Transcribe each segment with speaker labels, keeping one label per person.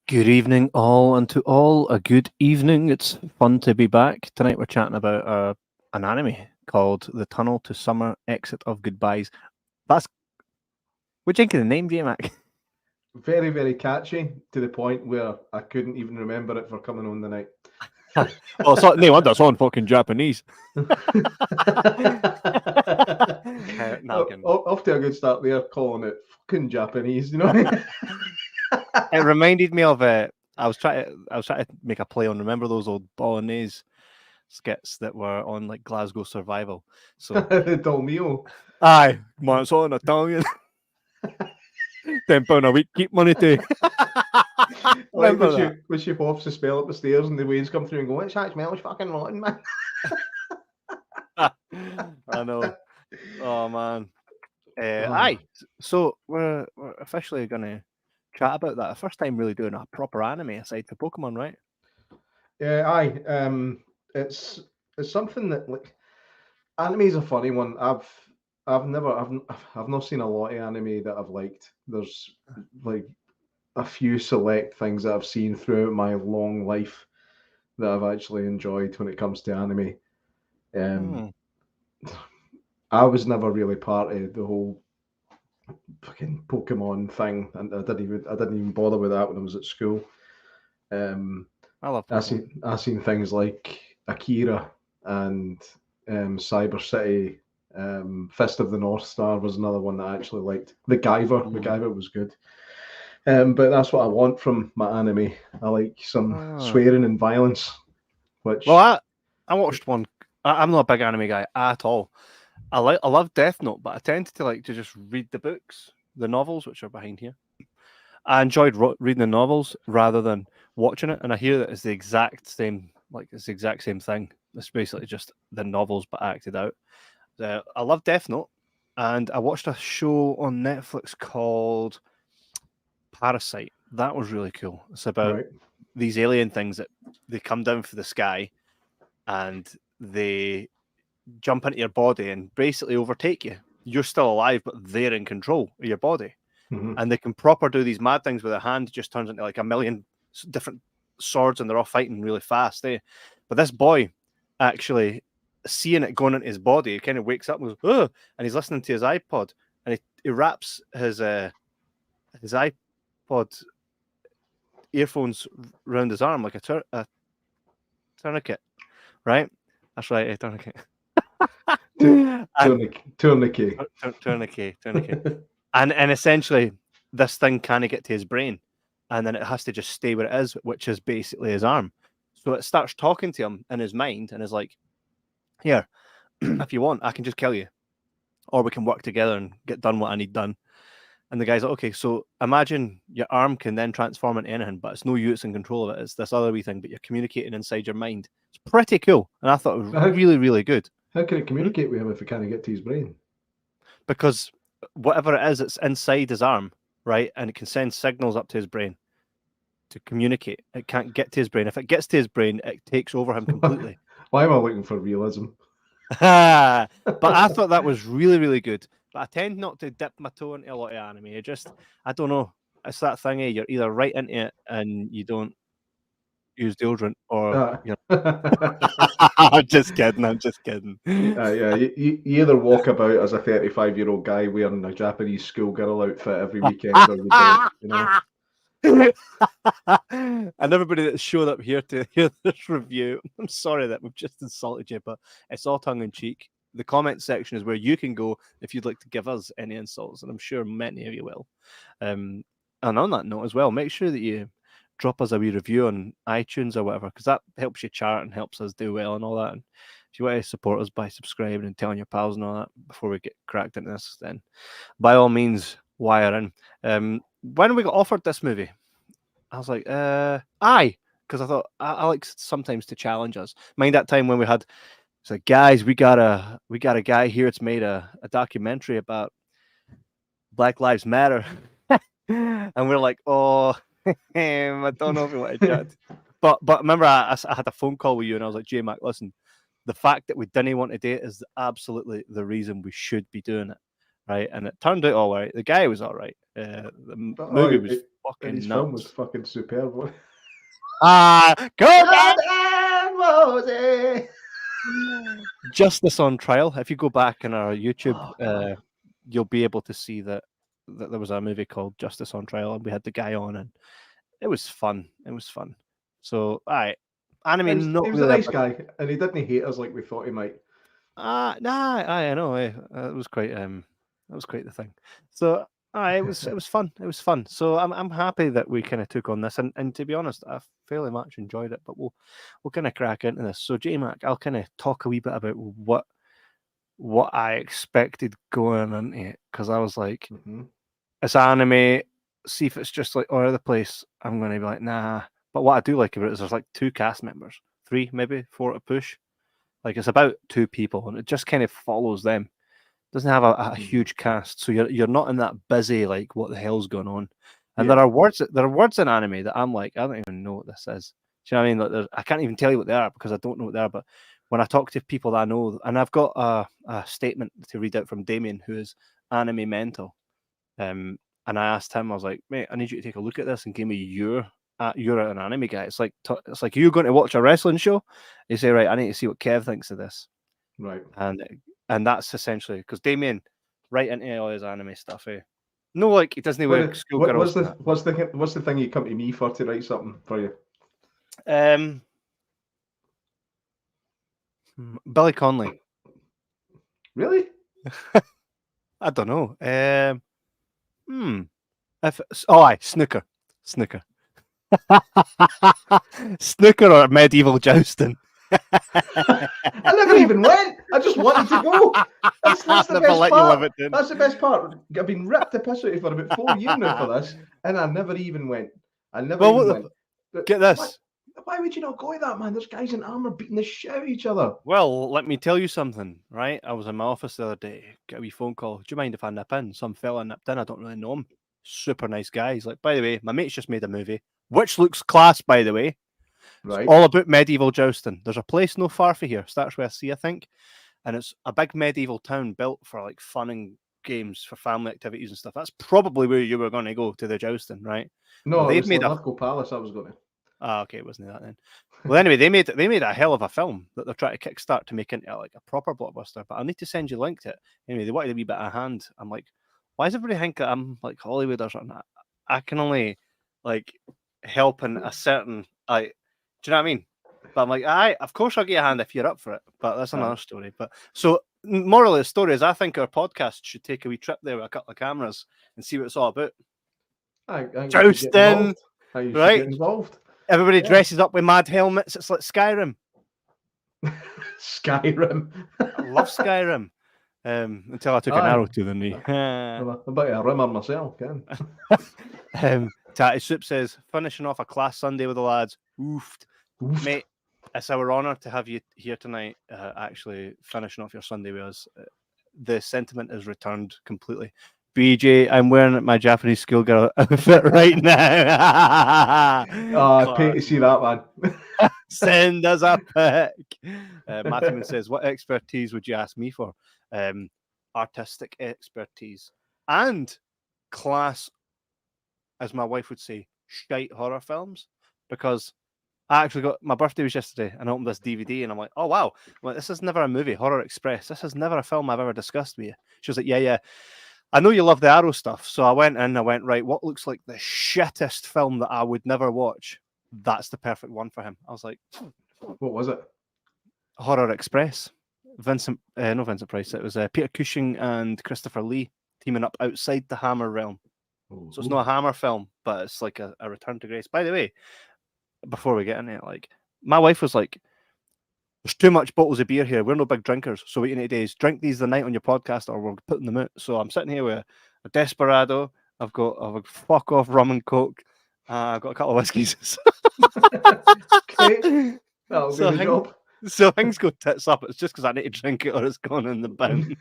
Speaker 1: Good evening, all, and to all a good evening. It's fun to be back. Tonight we're chatting about an anime called The Tunnel to Summer Exit of Goodbyes. That's what do you think of the name, J Mac?
Speaker 2: Very, very catchy to the point where I couldn't even remember it for coming on the night.
Speaker 1: Oh, so, no wonder it's on fucking Japanese.
Speaker 2: Off to a good start there, calling it fucking Japanese, you know?
Speaker 1: It reminded me of I was trying to make a play on. Remember those old Bolognese skits that were on like Glasgow Survival? So
Speaker 2: Dolmio.
Speaker 1: aye, man, it's all in Italian. £10 a week, keep money too.
Speaker 2: Like when she pops the spell up the stairs and the waves come through and go, it's that smells fucking rotten, man.
Speaker 1: I know. Oh man. Aye. So we're officially gonna chat about that. The first time really doing a proper anime aside for Pokemon, right?
Speaker 2: Yeah, aye. It's something that like anime is a funny one. I've not seen a lot of anime that I've liked. There's like a few select things that I've seen throughout my long life that I've actually enjoyed when it comes to anime. Um, I was never really part of the whole fucking Pokemon thing, and I didn't even bother with that when I was at school.
Speaker 1: I love Pokemon.
Speaker 2: I seen things like Akira and Cyber City. Fist of the North Star was another one that I actually liked. The Guyver was good. But that's what I want from my anime. I like some swearing and violence.
Speaker 1: Well, I watched one. I'm not a big anime guy at all. I love Death Note, but I tend to like to just read the books, the novels, which are behind here. I enjoyed reading the novels rather than watching it, and I hear that it's the exact same, thing. It's basically just the novels but acted out. I love Death Note, and I watched a show on Netflix called Parasite. That was really cool. It's about these alien things that they come down from the sky, and they jump into your body and basically overtake you. You're still alive, but they're in control of your body.
Speaker 2: Mm-hmm.
Speaker 1: And they can proper do these mad things with their hand. Just turns into like a million different swords, and they're all fighting really fast. But this boy actually seeing it going into his body, he kind of wakes up and goes, "Oh!" and he's listening to his iPod, and he wraps his iPod earphones around his arm like a tourniquet, right? That's right, a tourniquet.
Speaker 2: Tourniquet.
Speaker 1: And essentially, this thing can't get to his brain, and then it has to just stay where it is, which is basically his arm. So it starts talking to him in his mind, and is like, "Here, if you want, I can just kill you, or we can work together and get done what I need done." And the guy's like, "Okay, so imagine your arm can then transform into anything, but it's no you that's in control of it. It's this other wee thing, but you're communicating inside your mind. It's pretty cool, and I thought it was really, really good."
Speaker 2: How can it communicate with him if it can't get to his brain?
Speaker 1: Because whatever it is, it's inside his arm, right? And it can send signals up to his brain to communicate. It can't get to his brain. If it gets to his brain, it takes over him completely.
Speaker 2: Why am I looking for realism?
Speaker 1: But I thought that was really, really good. But I tend not to dip my toe into a lot of anime. I don't know. It's that thing, you're either right into it and you don't use deodorant, or I'm just kidding.
Speaker 2: Yeah, you either walk about as a 35-year-old guy wearing a Japanese schoolgirl outfit every weekend, or you don't, you know.
Speaker 1: And everybody that showed up here to hear this review, I'm sorry that we've just insulted you, but it's all tongue in cheek. The comment section is where you can go if you'd like to give us any insults, and I'm sure many of you will. And on that note as well, make sure that you drop us a wee review on iTunes or whatever, because that helps you chart and helps us do well and all that. And if you want to support us by subscribing and telling your pals and all that before we get cracked into this, then by all means, wire in. When we got offered this movie, I was like, aye, because I thought I like sometimes to challenge us. Mind that time when we had, it's like, guys, we got a guy here. It's made a documentary about Black Lives Matter, and we're like, oh, I don't know if we want to chat. But remember, I had a phone call with you, and I was like, J Mac, listen, the fact that we didn't want to do it is absolutely the reason we should be doing it, right? And it turned out all right. The guy was all right. The movie was
Speaker 2: And
Speaker 1: fucking
Speaker 2: his film was
Speaker 1: nuts.
Speaker 2: fucking superb.
Speaker 1: Go back!
Speaker 2: Rosie!
Speaker 1: Justice on Trial. If you go back in our YouTube,
Speaker 2: Oh, God.
Speaker 1: you'll be able to see that there was a movie called Justice on Trial, and we had the guy on, and it was fun. It was fun. So, anime, not
Speaker 2: He was a
Speaker 1: really
Speaker 2: nice guy, and he didn't hate us like we thought he might.
Speaker 1: Nah, I know. It was quite that was quite the thing. So, it was fun. It was fun. So I'm happy that we kind of took on this, and to be honest, I fairly much enjoyed it. But we'll kind of crack into this. So, J Mac, I'll kind of talk a wee bit about what I expected going into it, because I was like, it's anime. See if it's just like all over the place. I'm going to be like, nah. But what I do like about it is there's like 2 cast members, 3 maybe 4 to push. Like, it's about 2 people, and it just kind of follows them. Doesn't have a huge cast, so you're not in that busy like what the hell's going on. And
Speaker 2: Yeah.
Speaker 1: there are words in anime that I'm like, I don't even know what this is. Do you know what I mean? Like, I can't even tell you what they are because I don't know what they are. But when I talk to people that I know, and I've got a statement to read out from Damien, who is anime mental. And I asked him, I was like, mate, I need you to take a look at this and give me you're an anime guy. It's like you're going to watch a wrestling show. You say, right, I need to see what Kev thinks of this.
Speaker 2: Right.
Speaker 1: And that's essentially because Damien right into all his anime stuff. No, like he doesn't wear schoolgirls.
Speaker 2: What's the thing you come to me for to write something for you?
Speaker 1: Billy Connolly.
Speaker 2: Really?
Speaker 1: I don't know. Snooker. Snooker or medieval jousting.
Speaker 2: I never even went. I just wanted to go. That's the best part. That's the best part. I've been ripped to piss out of for about 4 years now for this, and I never even went. Went.
Speaker 1: Get this.
Speaker 2: Why would you not go to that, man? There's guys in armor beating the shit out of each other.
Speaker 1: Well, let me tell you something, right? I was in my office the other day, get a wee phone call. Do you mind if I nip in? Some fella nipped in. I don't really know him. Super nice guy. He's like, by the way, my mate's just made a movie, which looks class, by the way.
Speaker 2: Right.
Speaker 1: It's all about medieval jousting. There's a place no far from here, starts with a C, I think, and it's a big medieval town built for like fun and games for family activities and stuff. That's probably where you were going to go to the jousting, right?
Speaker 2: No, well, they've made a Palace. I was going to.
Speaker 1: Okay, it wasn't that then. Well, anyway, they made a hell of a film that they're trying to kickstart to make into like a proper blockbuster. But I need to send you a link to it. Anyway, they wanted a wee bit of hand. I'm like, why does everybody think that I'm like Hollywood or something? I can only like help in a certain like. Do you know what I mean? But I'm like, of course I'll get a hand if you're up for it. But that's another story. But so moral of the story is, I think our podcast should take a wee trip there with a couple of cameras and see what it's all about. Jousting, right?
Speaker 2: Involved.
Speaker 1: Everybody dresses up with mad helmets. It's like Skyrim.
Speaker 2: Skyrim.
Speaker 1: I love Skyrim. Until I took an arrow to the knee.
Speaker 2: I'm a bit of a rimmer myself, Ken.
Speaker 1: Tatty Soup says, finishing off a class Sunday with the lads. Oofed. Mate, it's our honour to have you here tonight, actually finishing off your Sunday with us. The sentiment is returned completely. BJ, I'm wearing my Japanese schoolgirl outfit right now.
Speaker 2: I pay to see that, man.
Speaker 1: Send us a pic. Matthew says, what expertise would you ask me for? Artistic expertise and class, as my wife would say, shite horror films. Because I actually got, my birthday was yesterday, and I opened this DVD, and I'm like, oh wow, well, this is never a movie, Horror Express. This is never a film I've ever discussed with you. She was like, yeah. I know you love the Arrow stuff. So I went in, right, what looks like the shittest film that I would never watch? That's the perfect one for him. I was like,
Speaker 2: what was it?
Speaker 1: Horror Express. No Vincent Price. It was Peter Cushing and Christopher Lee teaming up outside the Hammer realm. Ooh. So it's not a Hammer film, but it's like a return to grace. By the way, before we get into it, like, my wife was like, there's too much bottles of beer here. We're no big drinkers. So what you need to do is drink these the night on your podcast, or we're putting them out. So I'm sitting here with a Desperado. I've got a fuck off rum and coke. I've got a couple of whiskies.
Speaker 2: Okay. That'll do the job.
Speaker 1: So things go tits up. It's just because I need to drink it or it's gone in the bin.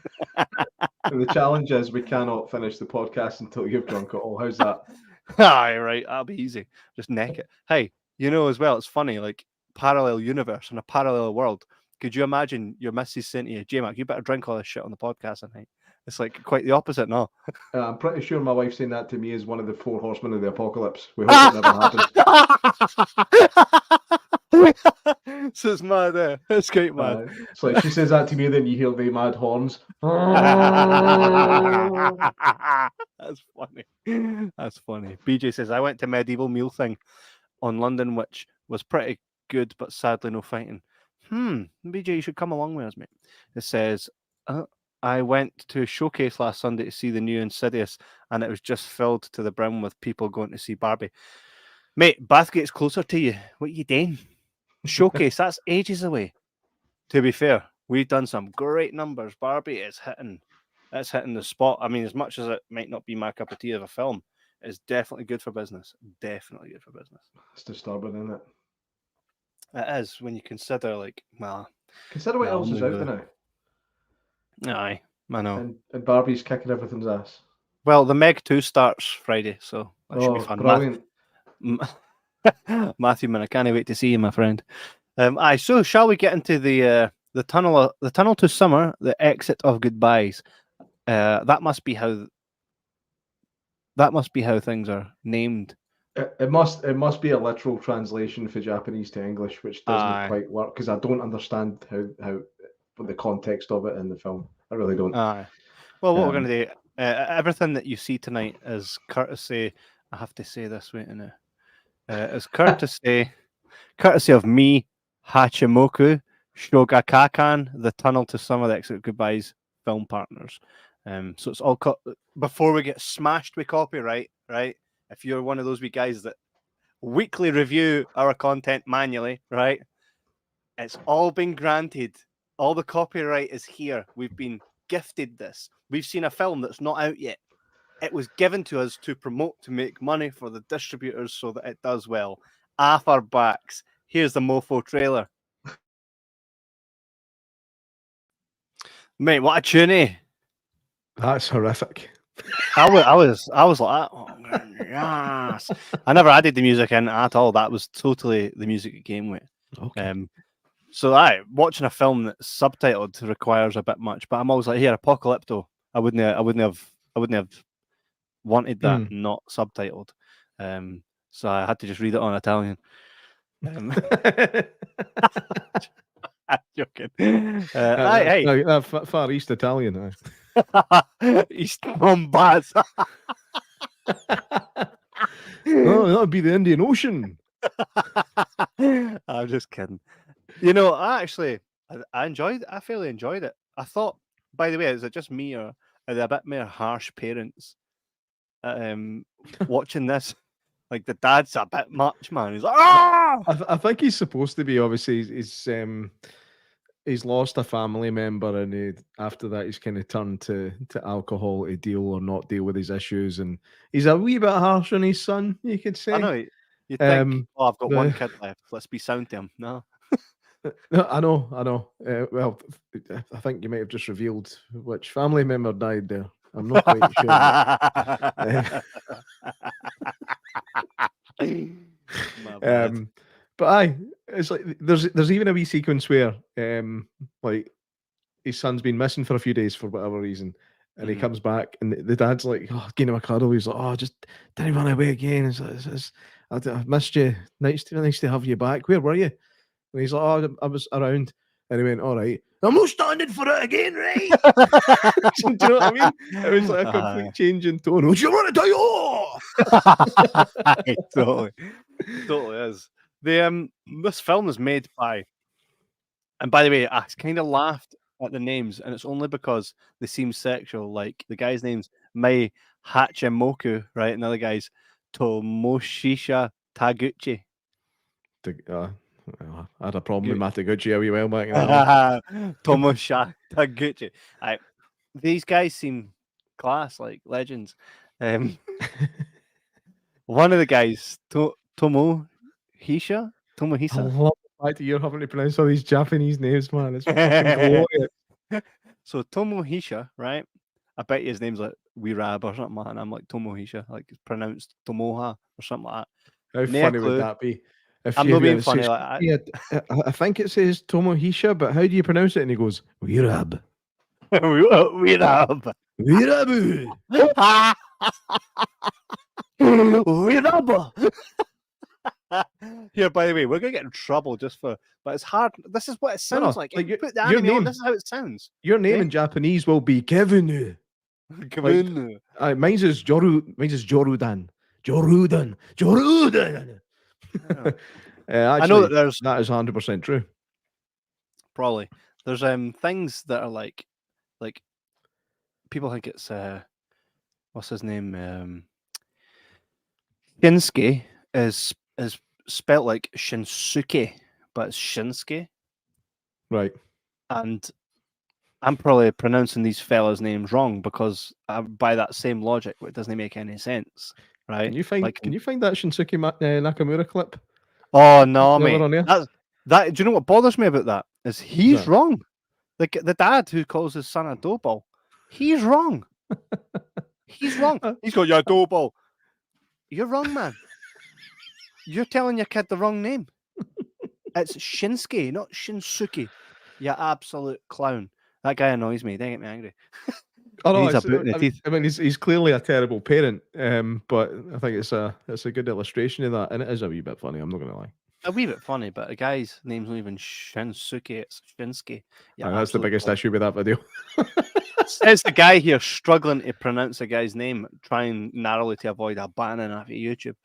Speaker 2: The challenge is we cannot finish the podcast until you've drunk it all. How's that?
Speaker 1: Aye, right. That'll be easy. Just neck it. Hey, as well, it's funny, like, parallel universe and a parallel world. Could you imagine your missus saying to you, J-Mac, you better drink all this shit on the podcast tonight? It's like quite the opposite, no?
Speaker 2: I'm pretty sure my wife's saying that to me as one of the 4 horsemen of the apocalypse. We hope it never happens.
Speaker 1: So it's mad, it's quite mad.
Speaker 2: It's like she says that to me, then you hear the mad horns.
Speaker 1: That's funny. That's funny. BJ says, I went to medieval meal thing on London, which was pretty good, but sadly no fighting. BJ, you should come along with us, mate. It says, I went to a showcase last Sunday to see the new Insidious, and it was just filled to the brim with people going to see Barbie. Mate, Bathgate's closer to you. What are you doing? Showcase, that's ages away. To be fair, we've done some great numbers. Barbie is hitting the spot. I mean, as much as it might not be my cup of tea of a film, it's definitely good for business. Definitely good for business.
Speaker 2: It's disturbing, isn't it?
Speaker 1: It is when you consider, like, well,
Speaker 2: consider what else is out there now.
Speaker 1: Aye, I know.
Speaker 2: And Barbie's kicking everything's ass.
Speaker 1: Well, the Meg 2 starts Friday, so that should be fun.
Speaker 2: Brilliant.
Speaker 1: Matthew, man, I can't wait to see you, my friend. So shall we get into the tunnel to summer, the exit of goodbyes? That must be how things are named.
Speaker 2: It must be a literal translation for Japanese to English, which doesn't quite work because I don't understand how the context of it in the film. I really don't.
Speaker 1: Well, what we're going to do, everything that you see tonight is courtesy. I have to say this, wait a minute. Is courtesy of me, Hachimoku, Shogakakan, the Tunnel to Summer, the Exit Goodbyes film partners. So it's all before we get smashed with copyright, right? If you're one of those wee guys that weekly review our content manually, right? It's all been granted. All the copyright is here. We've been gifted this. We've seen a film that's not out yet. It was given to us to promote, to make money for the distributors so that it does well. Off our backs. Here's the mofo trailer. Mate, what a tune.
Speaker 2: That's horrific.
Speaker 1: I was like, oh, yes. I never added the music in at all. That was totally the music it came with.
Speaker 2: Okay.
Speaker 1: So watching a film that's subtitled requires a bit much, but I'm always like, here, Apocalypto. I wouldn't have wanted that not subtitled. So I had to just read it on Italian. I'm joking.
Speaker 2: Far East Italian.
Speaker 1: East Mombasa.
Speaker 2: Oh, that would be the Indian Ocean.
Speaker 1: I'm just kidding. You know, I fairly enjoyed it. I thought, by the way, is it just me or are they a bit more harsh parents watching this? Like the dad's a bit much, man. He's like, ah!
Speaker 2: I think he's supposed to be. Obviously, he's lost a family member, and after that, he's kind of turned to alcohol to deal or not deal with his issues, and he's a wee bit harsh on his son, you could say.
Speaker 1: I know. You think, I've got one kid left. Let's be sound to him. No.
Speaker 2: I know. Well, I think you might have just revealed which family member died there. I'm not quite sure. But it's like there's even a wee sequence where like his son's been missing for a few days for whatever reason, and he comes back, and the dad's like, oh, give him a cuddle. He's like, oh, just didn't run away again. I missed you. Nice to have you back. Where were you? And he's like, oh, I was around. And he went, all right, I'm not standing for it again, right? Do you know what I mean? It was like a complete change in tone. Oh, you want to die? Oh!
Speaker 1: Totally is. This film is made by, and by the way, I kind of laughed at the names, and it's only because they seem sexual. Like the guy's name's Mai Hachimoku, right? And the other guy's Tomoshisha Taguchi.
Speaker 2: I had a problem with Mataguchi a wee while back now.
Speaker 1: Tomosha Taguchi. These guys seem class, like legends. One of the guys, Tomohisa.
Speaker 2: I love the fact that you're having to pronounce all these Japanese names, man. It's fucking glorious.
Speaker 1: So Tomohisa, right? I bet his name's like Wirab or something like that. And I'm like Tomohisa, like it's pronounced Tomoha or something like that.
Speaker 2: How funny would that be?
Speaker 1: I'm not being funny.
Speaker 2: I think it says Tomohisa, but how do you pronounce it? And he goes, Wirab.
Speaker 1: Wirab.
Speaker 2: Weerabu.
Speaker 1: Here, by the way, we're gonna get in trouble just for, but it's hard. This is what it
Speaker 2: No,
Speaker 1: sounds
Speaker 2: no,
Speaker 1: like.
Speaker 2: like
Speaker 1: If you put the
Speaker 2: your
Speaker 1: anime on,
Speaker 2: name.
Speaker 1: this is how it sounds.
Speaker 2: Your name
Speaker 1: Okay?
Speaker 2: in Japanese will be Kevin.
Speaker 1: Come
Speaker 2: Like,
Speaker 1: in.
Speaker 2: mine's is Jorudan. Jorudan.
Speaker 1: Yeah. I know
Speaker 2: Actually,
Speaker 1: that there's
Speaker 2: that is 100% true.
Speaker 1: probably there's things that are like people think it's what's his name, Shinsuke is spelt like Shinsuke, but it's Shinsuke,
Speaker 2: Right.
Speaker 1: and I'm probably pronouncing these fellas' names wrong because by that same logic, it doesn't make any sense, right?
Speaker 2: Can you find
Speaker 1: Like,
Speaker 2: Can you find that Shinsuke Nakamura clip?
Speaker 1: oh no,
Speaker 2: Never
Speaker 1: mate,
Speaker 2: on there.
Speaker 1: that. Do you know what bothers me about that? Is he's
Speaker 2: that?
Speaker 1: wrong. Like the dad who calls his son a dough ball, he's wrong. He's wrong. He's got your dough ball. You're wrong, man. You're telling your kid the wrong name. It's Shinsuke, not Shinsuke. You absolute clown. That guy annoys me. They get me angry.
Speaker 2: Oh no,
Speaker 1: He's a boot in the teeth.
Speaker 2: I mean, he's clearly a terrible parent. But I think it's a good illustration of that, and it is a wee bit funny. I'm not gonna lie.
Speaker 1: A wee bit funny, but the guy's name's not even Shinsuke. It's Shinsuke. Yeah,
Speaker 2: That's the biggest issue with that video.
Speaker 1: It's the guy here struggling to pronounce a guy's name, trying narrowly to avoid a banning off of YouTube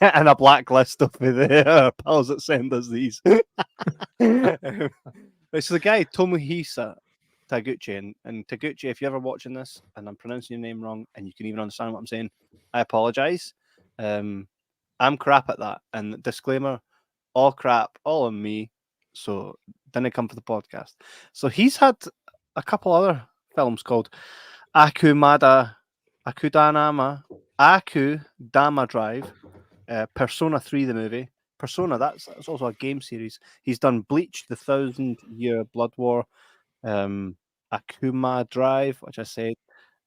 Speaker 1: and a blacklist of the pals that send us these. Right, so the guy Tomohisa Taguchi, and Taguchi, if you're ever watching this and I'm pronouncing your name wrong and you can even understand what I'm saying, I apologize. I'm crap at that. And disclaimer, all crap, all on me. So didn't come for the podcast. So he's had a couple other films called Akudama Drive, Persona 3 the movie. Persona, that's also a game series. He's done Bleach, The 1,000-Year Blood War, Akuma Drive, which I said,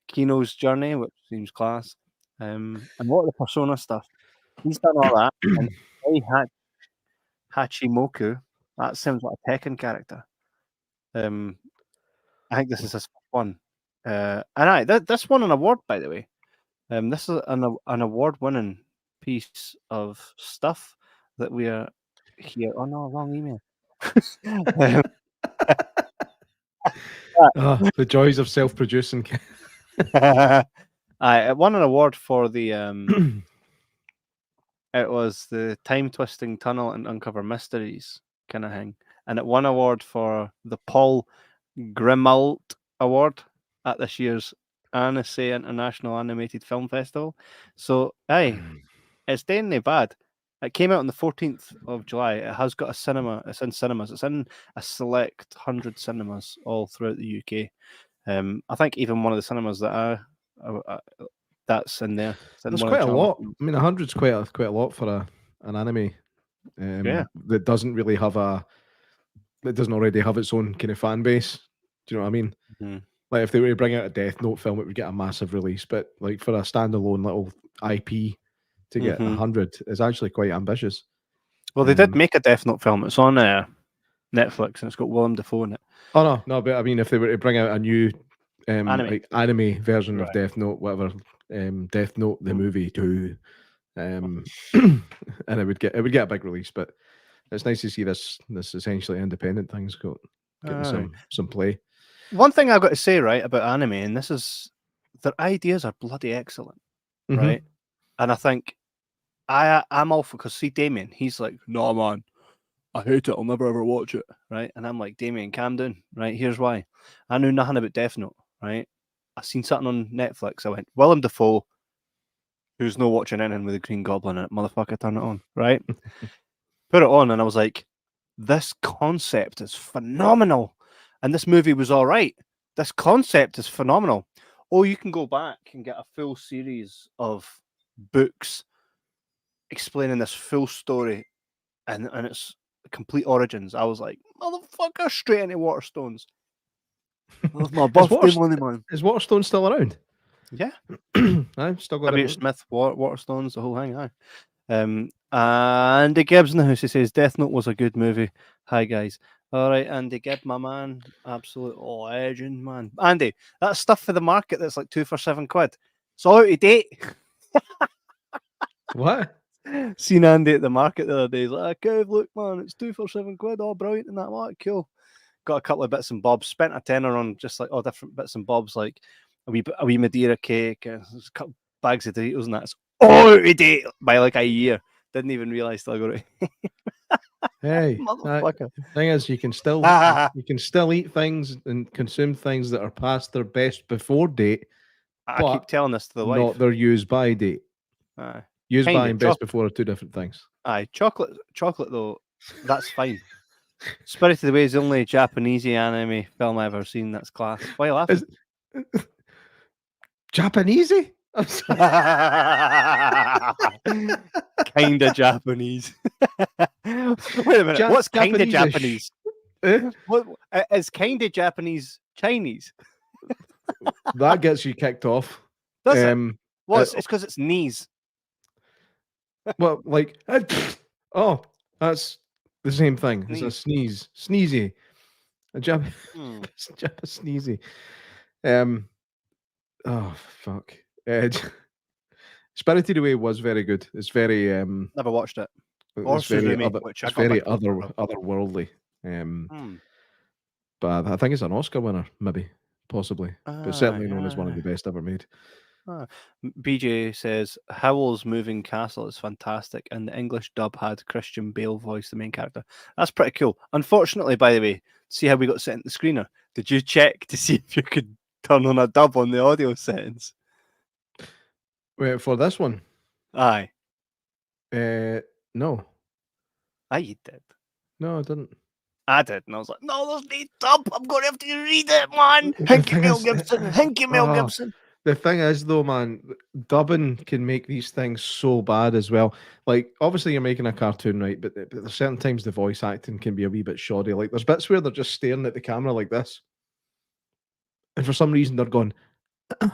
Speaker 1: Kino's Journey, which seems class, and a lot of the Persona stuff. He's done all that. And Hachimoku, that sounds like a Tekken character. I think this is his one. And this won an award, by the way. This is an award-winning piece of stuff that we are here. Oh no, wrong email.
Speaker 2: The joys of self-producing.
Speaker 1: It won an award for the it was the time twisting tunnel and uncover mysteries kind of thing, and it won an award for the Paul Grimault Award at this year's Annecy International Animated Film Festival. So, hey, it's definitely bad. It came out on the 14th of July. It has got a cinema. It's in cinemas. It's in a select 100 cinemas all throughout the UK. I think even one of the cinemas that that's in there.
Speaker 2: There's quite a lot. I mean, 100's quite a lot for an anime. That doesn't really have that doesn't already have its own kind of fan base. Do you know what I mean?
Speaker 1: Mm-hmm.
Speaker 2: Like if they were to bring out a Death Note film, it would get a massive release. But like for a standalone little IP to get 100 is actually quite ambitious.
Speaker 1: Well, they did make a Death Note film. It's on Netflix and it's got Willem Dafoe in it.
Speaker 2: Oh no, but I mean, if they were to bring out a new anime version of Death Note, whatever, Death Note the movie 2, and it would get a big release. But it's nice to see this essentially independent thing's getting some play.
Speaker 1: One thing I've got to say, right, about anime, and this is their ideas are bloody excellent, right? And I think I'm all for, because see Damien, he's like, no man, I hate it, I'll never ever watch it, right? And I'm like, Damien, calm down, right? Here's why. I knew nothing about Death Note, right? I seen something on Netflix. I went, Willem Dafoe, who's no watching anything with a Green Goblin in it, motherfucker, turn it on, right? Put it on, and I was like, this concept is phenomenal. And this movie was all right. This concept is phenomenal. Oh, you can go back and get a full series of books explaining this full story and its complete origins. I was like, motherfucker, straight into Waterstones. That's my birthday money, man.
Speaker 2: Is Waterstone still around?
Speaker 1: Yeah.
Speaker 2: I've still got
Speaker 1: W. Smith, Waterstones, the whole hang on. Andy Gibbs in the house, he says Death Note was a good movie. Hi guys. All right, Andy Gibb, my man, absolute legend, man. Andy, that stuff for the market that's like 2 for £7. It's all out of date.
Speaker 2: What?
Speaker 1: Seen Andy at the market the other day. He's like, Kev, look, man, it's 2 for £7. All brilliant and that. I'm like, cool. Got a couple of bits and bobs. Spent a tenner on just like all different bits and bobs, like a wee Madeira cake, a couple bags of Doritos and that. It's all out of date by like a year. Didn't even realise till I got it.
Speaker 2: Hey,
Speaker 1: Motherfucker.
Speaker 2: thing is, you can still eat things and consume things that are past their best before date,
Speaker 1: I
Speaker 2: but
Speaker 1: keep telling this to the wife.
Speaker 2: not their use by date.
Speaker 1: Aye.
Speaker 2: Use by
Speaker 1: Kinda,
Speaker 2: and best before are two different things.
Speaker 1: Aye, chocolate though, that's fine. Spirited Away is the only Japanese anime film I've ever seen that's class. Why are you laughing?
Speaker 2: Japanesey?
Speaker 1: Kinda Japanese. Wait a minute. What's kinda Japanese? What is kinda Japanese Chinese?
Speaker 2: That gets you kicked off.
Speaker 1: Does it? Well, it's because it's knees.
Speaker 2: Well, like, oh, that's the same thing. It's a sneeze. Sneezy. A sneezy. Oh, fuck. Spirited Away was very good. It's very
Speaker 1: never watched it.
Speaker 2: It's very otherworldly. But I think it's an Oscar winner, maybe, possibly, but certainly known as one of the best ever made.
Speaker 1: BJ says Howell's Moving Castle is fantastic, and the English dub had Christian Bale voice the main character. That's pretty cool. Unfortunately, by the way, see how we got sent the screener? Did you check to see if you could turn on a dub on the audio settings?
Speaker 2: Wait, for this one?
Speaker 1: Aye.
Speaker 2: No.
Speaker 1: You did.
Speaker 2: No, I didn't.
Speaker 1: I did, and I was like, no, there's no dub. I'm going to have to read it, man. Hinky Mel Gibson. Hinky Mel Gibson.
Speaker 2: The thing is, though, man, dubbing can make these things so bad as well. Like, obviously, you're making a cartoon, right? But there's certain times the voice acting can be a wee bit shoddy. Like, there's bits where they're just staring at the camera like this, and for some reason they're going,
Speaker 1: no,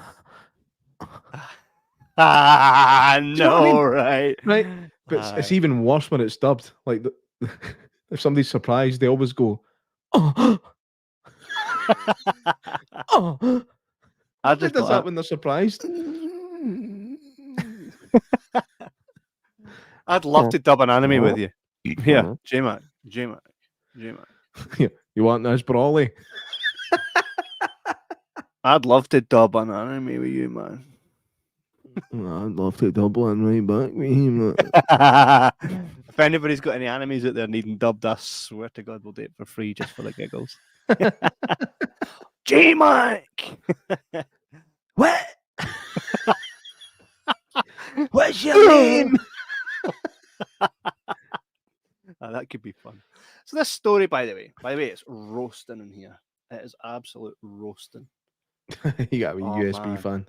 Speaker 1: right?
Speaker 2: But it's even worse when it's dubbed. Like, if somebody's surprised, they always go, oh. Oh. Everybody does that when they're surprised.
Speaker 1: I'd love to dub an anime with you. Here, Jay Mack.
Speaker 2: You want this brawly?
Speaker 1: I'd love to dub an anime with you, man.
Speaker 2: I'd love to dub one right back with you,
Speaker 1: If anybody's got any animes out there needing dubbed, I swear to God, we'll do it for free just for the giggles. Jay Mack!
Speaker 2: What? What's your name?
Speaker 1: That could be fun. So this story, by the way, it's roasting in here. It is absolute roasting.
Speaker 2: You got a USB fan.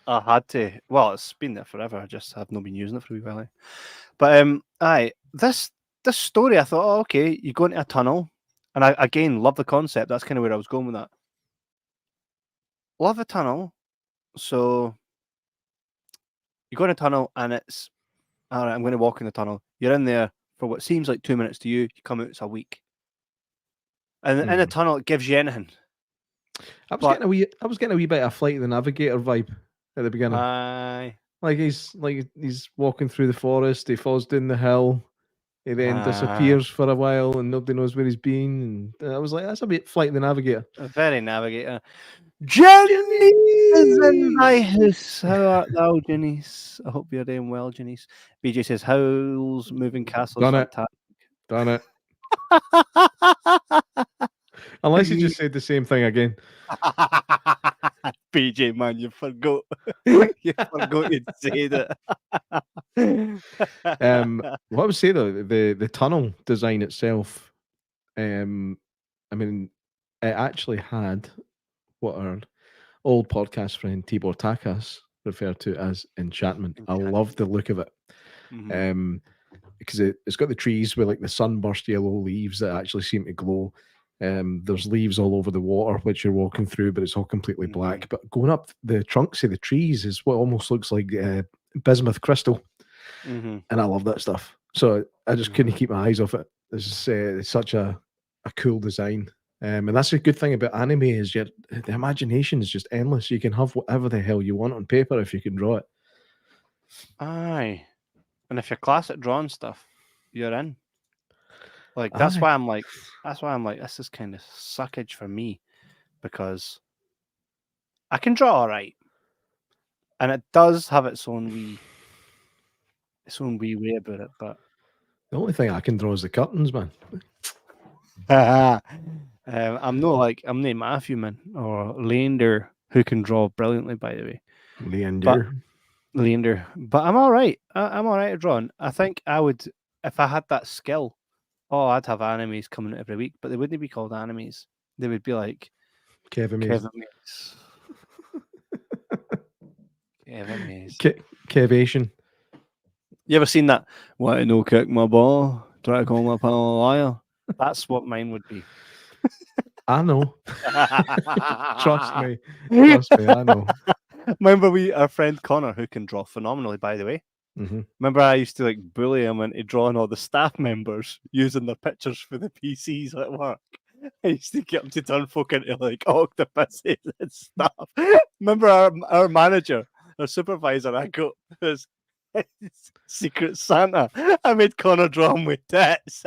Speaker 1: I had to. Well, it's been there forever. I just have not been using it for a wee while. But this story, I thought, oh, okay, you go into a tunnel, and I again love the concept. That's kind of where I was going with that. Love a tunnel. So you go in a tunnel, and it's all right. I'm going to walk in the tunnel. You're in there for what seems like 2 minutes to you. You come out, it's a week. And in a tunnel, it gives you anything.
Speaker 2: I was getting a wee bit of Flight of the Navigator vibe at the beginning. Like he's walking through the forest. He falls down the hill. He then disappears for a while, and nobody knows where he's been. And I was like, that's a bit Flight of the Navigator.
Speaker 1: A very Navigator. Jenny is in my house. How art thou, Janice? I hope you're doing well, Janice. BJ says, Howl's Moving Castle is fantastic.
Speaker 2: Done it. Unless you just said the same thing again.
Speaker 1: BJ, man, you forgot. You forgot you'd say that.
Speaker 2: What I would say though, the tunnel design itself, I mean, it actually had what our old podcast friend Tibor Takas referred to as enchantment. I love the look of it. Because it's got the trees with like the sunburst yellow leaves that actually seem to glow. There's leaves all over the water which you're walking through, but it's all completely black. But going up the trunks of the trees is what almost looks like bismuth crystal, and I love that stuff. So I just couldn't keep my eyes off it. It's such a a cool design. And that's a good thing about anime is the imagination is just endless. You can have whatever the hell you want on paper if you can draw it.
Speaker 1: Aye. And if you're class at drawing stuff, you're in. Like that's
Speaker 2: Aye.
Speaker 1: why I'm like this is kind of suckage for me because I can draw all right, and it does have its own wee way about it. But
Speaker 2: The only thing I can draw is the curtains, man.
Speaker 1: I'm not Matthew man or Leander who can draw brilliantly, by the way.
Speaker 2: Leander.
Speaker 1: But I'm all right. I'm all right at drawing. I think I would if I had that skill. Oh, I'd have animes coming out every week, but they wouldn't be called animes. They would be like
Speaker 2: Kevin Mays.
Speaker 1: Kevin Mays.
Speaker 2: Kevation.
Speaker 1: You ever seen that? Want to no kick my ball? Try to call my pal a liar. That's what mine would be.
Speaker 2: I know. Trust me, I know.
Speaker 1: Remember our friend Connor, who can draw phenomenally, by the way.
Speaker 2: Mm-hmm.
Speaker 1: Remember I used to like bully him into drawing all the staff members using their pictures for the PCs at work. I used to get him to turn folk into like octopuses and stuff. Remember our manager, our supervisor, I got his Secret Santa. I made Connor draw him with tits.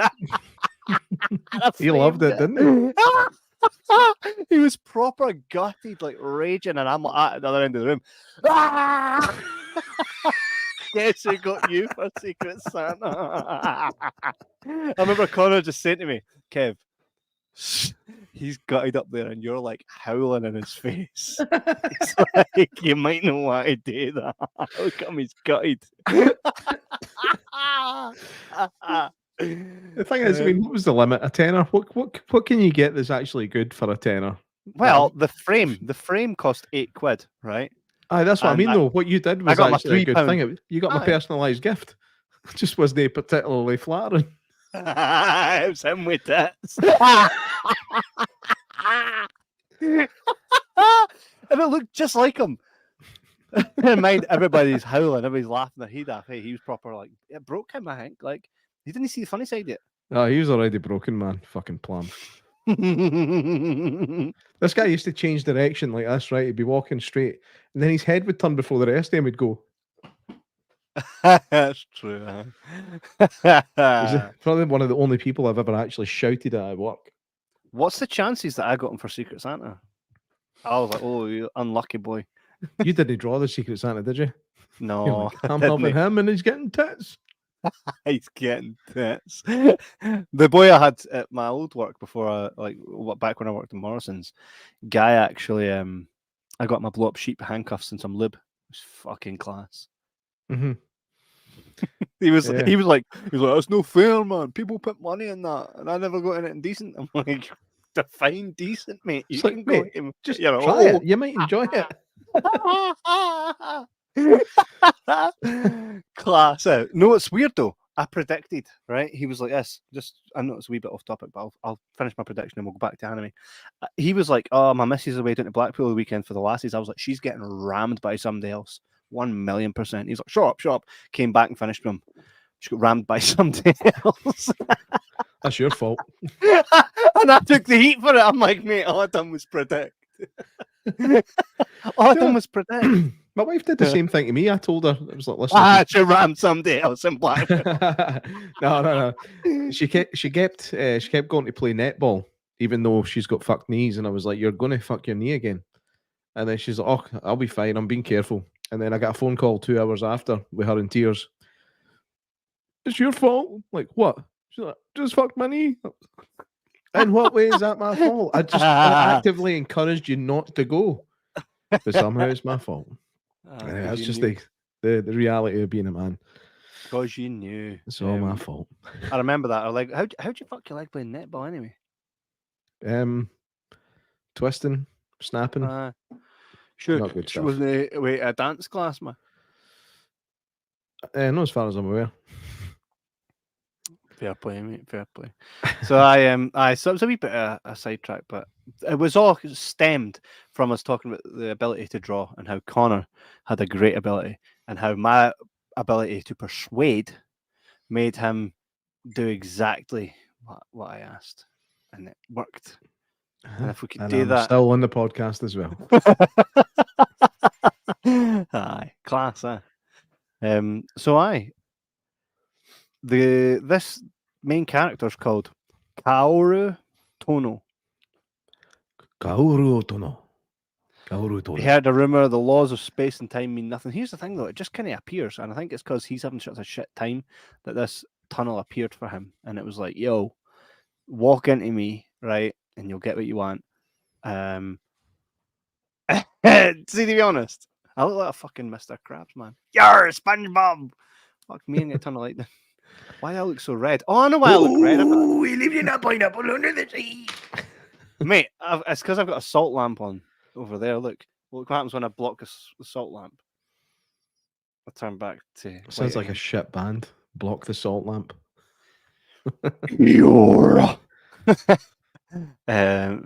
Speaker 2: He loved it, didn't he?
Speaker 1: He was proper gutted, like raging, and I'm at the other end of the room. Guess who got you for Secret Santa? I remember Connor just saying to me, Kev, he's gutted up there and you're like howling in his face. It's like, you might not want to do that. Look at him, he's gutted.
Speaker 2: The thing is, I mean, what was the limit? A tenner? What can you get that's actually good for a tenner?
Speaker 1: Well, the frame cost £8, right?
Speaker 2: Aye, that's what I mean, though. What you did was actually a good thing. You got my personalised gift. It just wasn't particularly flattering.
Speaker 1: It was him with tits. And it looked just like him. In mind, everybody's howling, everybody's laughing their head off. Hey, he was proper like, it broke him, I think. Like, he didn't see the funny side yet.
Speaker 2: Oh, he was already broken, man. Fucking plum. This guy used to change direction like this, right? He'd be walking straight, and then his head would turn before the rest of him would go.
Speaker 1: That's true.
Speaker 2: He's probably one of the only people I've ever actually shouted at work.
Speaker 1: What's the chances that I got him for Secret Santa? I was like, oh, you unlucky boy.
Speaker 2: You didn't draw the Secret Santa, did you?
Speaker 1: No.
Speaker 2: Like, I'm helping him and he's getting tits.
Speaker 1: He's getting tits. The boy I had at my old work before, back when I worked in Morrison's, guy actually, I got my blow up sheep handcuffs and some lube. It was fucking class.
Speaker 2: Mm-hmm.
Speaker 1: He was like, that's no fair, man. People put money in that, and I never got anything decent. I'm like, define decent, mate. You can go,
Speaker 2: just try it. You might enjoy it.
Speaker 1: Class out. No, it's weird though. I predicted, right? He was like this. I know it's a wee bit off topic, but I'll finish my prediction and we'll go back to anime. He was like, "Oh, my missus is away down to Blackpool the weekend for the lassies." I was like, "She's getting rammed by somebody else, 1,000,000%." He's like, "Shut up." Came back and finished him. She got rammed by somebody else.
Speaker 2: That's your fault.
Speaker 1: And I took the heat for it. I'm like, mate, all I done was predict. All I done was predict.
Speaker 2: My wife did the same thing to me. I told her, I was like, listen.
Speaker 1: She rammed somebody else in Blackpool.
Speaker 2: No. She kept going to play netball, even though she's got fucked knees. And I was like, you're going to fuck your knee again. And then she's like, oh, I'll be fine. I'm being careful. And then I got a phone call 2 hours after with her in tears. It's your fault. Like, what? She's like, just fucked my knee. In what way is that my fault? I actively encouraged you not to go. But somehow it's my fault. That's just the reality of being a man.
Speaker 1: Because you knew.
Speaker 2: It's all my fault.
Speaker 1: I remember that. I was like, how'd you fuck your leg playing netball anyway?
Speaker 2: Twisting, snapping.
Speaker 1: Sure.
Speaker 2: Not good stuff.
Speaker 1: Wasn't a dance class, man?
Speaker 2: Not as far as I'm aware.
Speaker 1: Fair play, mate. Fair play. So so it was a wee bit of a sidetrack, but it was all stemmed from us talking about the ability to draw and how Connor had a great ability and how my ability to persuade made him do exactly what I asked. and it worked. And if we could
Speaker 2: and
Speaker 1: do
Speaker 2: I'm
Speaker 1: that,
Speaker 2: still on the podcast as well.
Speaker 1: aye, class, So this main character's called Kaoru Tono.
Speaker 2: Kaoru Tono. Kaoru Tono.
Speaker 1: He heard a rumor the laws of space and time mean nothing. Here's the thing, though, it just kind of appears, and I think it's because he's having such a shit time that this tunnel appeared for him, and it was like, yo, walk into me, right, and you'll get what you want. See, to be honest, I look like a fucking Mr. Krabs, man. Yar, SpongeBob! Fuck me and get a ton of lightning. Why do I look so red? Oh, I know why I look red.
Speaker 2: We lived in a pineapple under the sea.
Speaker 1: Mate, it's because I've got a salt lamp on over there. Look what happens when I block the salt lamp. I'll turn back to...
Speaker 2: Sounds like a shit band. Block the salt lamp.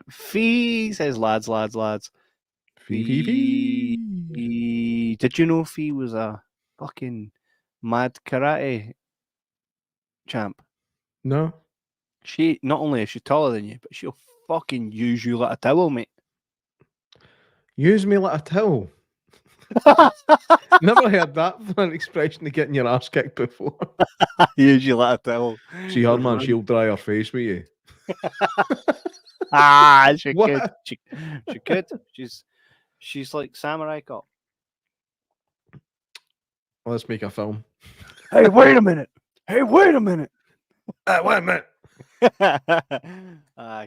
Speaker 1: Fee says, lads.
Speaker 2: Fee.
Speaker 1: Did you know Fee was a fucking mad karate champ?
Speaker 2: No.
Speaker 1: She not only is she taller than you, but she'll fucking use you like a towel, mate.
Speaker 2: Use me like a towel. Never heard that for an expression of getting your ass kicked before.
Speaker 1: Use you like a towel.
Speaker 2: See her, man, she'll dry her face with you.
Speaker 1: She
Speaker 2: What?
Speaker 1: could. She could. She's like Samurai Cop.
Speaker 2: Let's make a film.
Speaker 1: Hey, wait a minute.
Speaker 2: Wait a minute.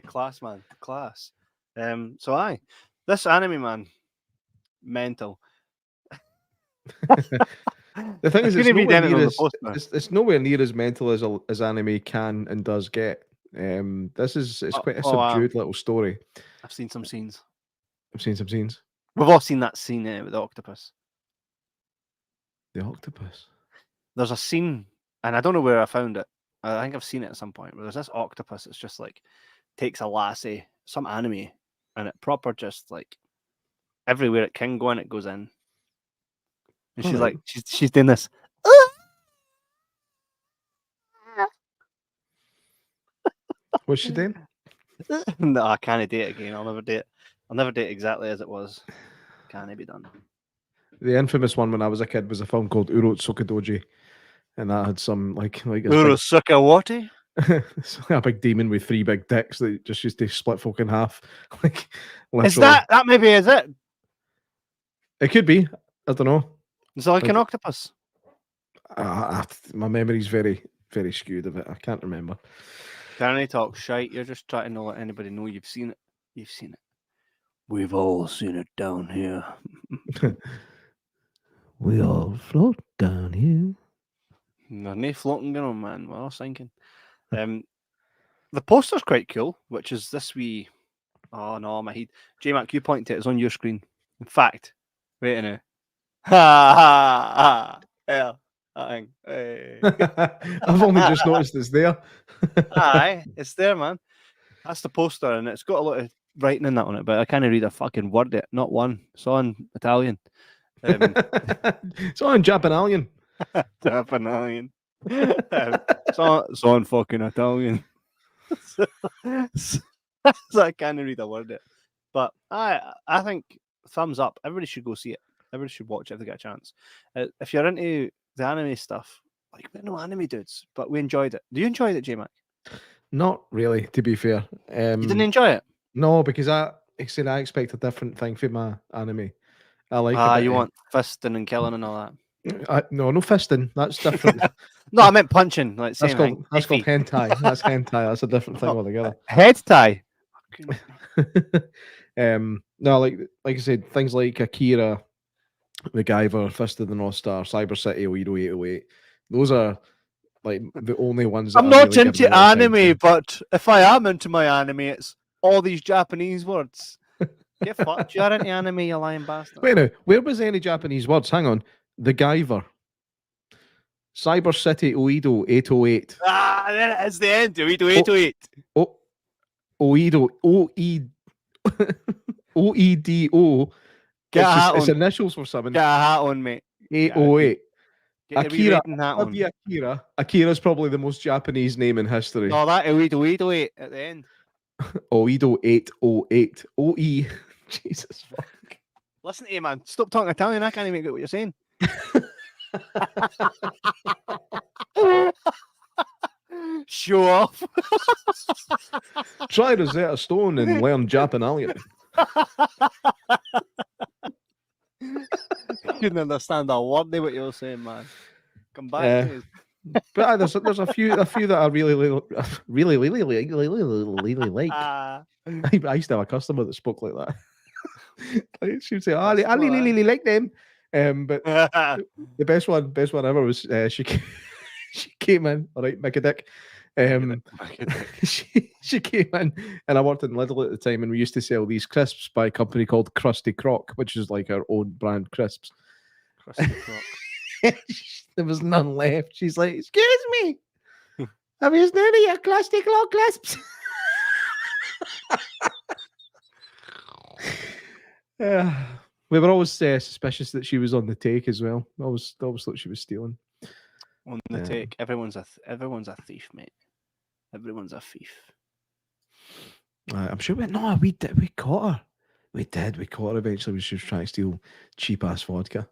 Speaker 1: Class, man. Class. So this anime, man, mental.
Speaker 2: The thing is, it's nowhere near as mental as anime can and does get. It's quite a subdued little story.
Speaker 1: I've seen some scenes.
Speaker 2: We've
Speaker 1: all seen that scene with the octopus.
Speaker 2: The octopus.
Speaker 1: There's a scene, and I don't know where I found it. I think I've seen it at some point. Where there's this octopus. It's just like takes a lassie, some anime, and it proper just like everywhere it can go and it goes in. And she's like, she's doing this.
Speaker 2: What's she doing?
Speaker 1: No, I can't do it again. I'll never do it exactly as it was. Can't be done.
Speaker 2: The infamous one when I was a kid was a film called Urotsukidoji, and that had some like
Speaker 1: Urotsukiwati?
Speaker 2: a big demon with 3 big dicks that just used to split folk in half. Like, literally.
Speaker 1: Is that maybe is it?
Speaker 2: It could be. I don't know.
Speaker 1: Is it like an octopus?
Speaker 2: My memory's very, very skewed of it. I can't remember.
Speaker 1: Can't talk shite. You're just trying to let anybody know you've seen it. You've seen it. We've all seen it down here.
Speaker 2: We all float down here.
Speaker 1: There's no floating going on, man. We're all sinking. The poster's quite cool, which is this wee... Oh, no, my head. J Mac, you point to it. It's on your screen. In fact, wait a minute. Ha ha ha. Yeah. Hey.
Speaker 2: I've only just noticed it's there.
Speaker 1: Aye, it's there, man. That's the poster, and it's got a lot of writing in that on it, but I can't read a fucking word it. Not one. It's on Italian.
Speaker 2: It's on Japanalian.
Speaker 1: Japanalian. It's on fucking Italian. So I can't read a word it. But I think thumbs up. Everybody should go see it. Everybody should watch it if they get a chance. If you're into the anime stuff, like we're no anime dudes, but we enjoyed it. Do you enjoy it, J Mac?
Speaker 2: Not really, to be fair.
Speaker 1: You didn't enjoy it?
Speaker 2: No, because I expect a different thing from my anime. I like
Speaker 1: you want fisting and killing and all
Speaker 2: that. No fisting. That's different.
Speaker 1: No, I meant punching. Like
Speaker 2: that's called hentai. That's hentai. That's a different thing altogether.
Speaker 1: Head tie.
Speaker 2: No, like I said, things like Akira, MacGyver, Fist of the North Star, Cyber City, Oedo 808. Those are like the only ones.
Speaker 1: I'm not really into anime, but if I am into my anime, it's all these Japanese words. Get fucked. You're into anime, you lying bastard.
Speaker 2: Wait now, where was any Japanese words? Hang on. The Guyver. Cyber City, Oedo 808.
Speaker 1: There it is, the end. Oedo 808.
Speaker 2: Oedo OEDO. It's initials for something.
Speaker 1: Get a hat on, mate.
Speaker 2: 808.
Speaker 1: Akira.
Speaker 2: Akira's probably the most Japanese name in history.
Speaker 1: No, that 808 at the end.
Speaker 2: Oedo 808 OE. Jesus fuck.
Speaker 1: Listen to you, man. Stop talking Italian. I can't even get what you're saying. Show off.
Speaker 2: Try Rosetta Stone and learn Japanese.
Speaker 1: Couldn't understand a word of what you were saying, man. Come back to us.
Speaker 2: But there's a few that I really like.
Speaker 1: Ah.
Speaker 2: I used to have a customer that spoke like that. Like, she'd say, I really like them. But the best one ever was she came in, all right, make a dick. She came in, and I worked in Lidl at the time, and we used to sell these crisps by a company called Krusty Croc, which is like our own brand crisps.
Speaker 1: Krusty Croc.
Speaker 2: There was none left. She's like, "Excuse me, have you seen any of your Krusty Croc crisps?" We were always suspicious that she was on the take as well. Always thought she was stealing.
Speaker 1: On the take, everyone's a thief, mate. Everyone's a thief.
Speaker 2: I'm sure we caught her. We caught her eventually. She was trying to steal cheap ass vodka.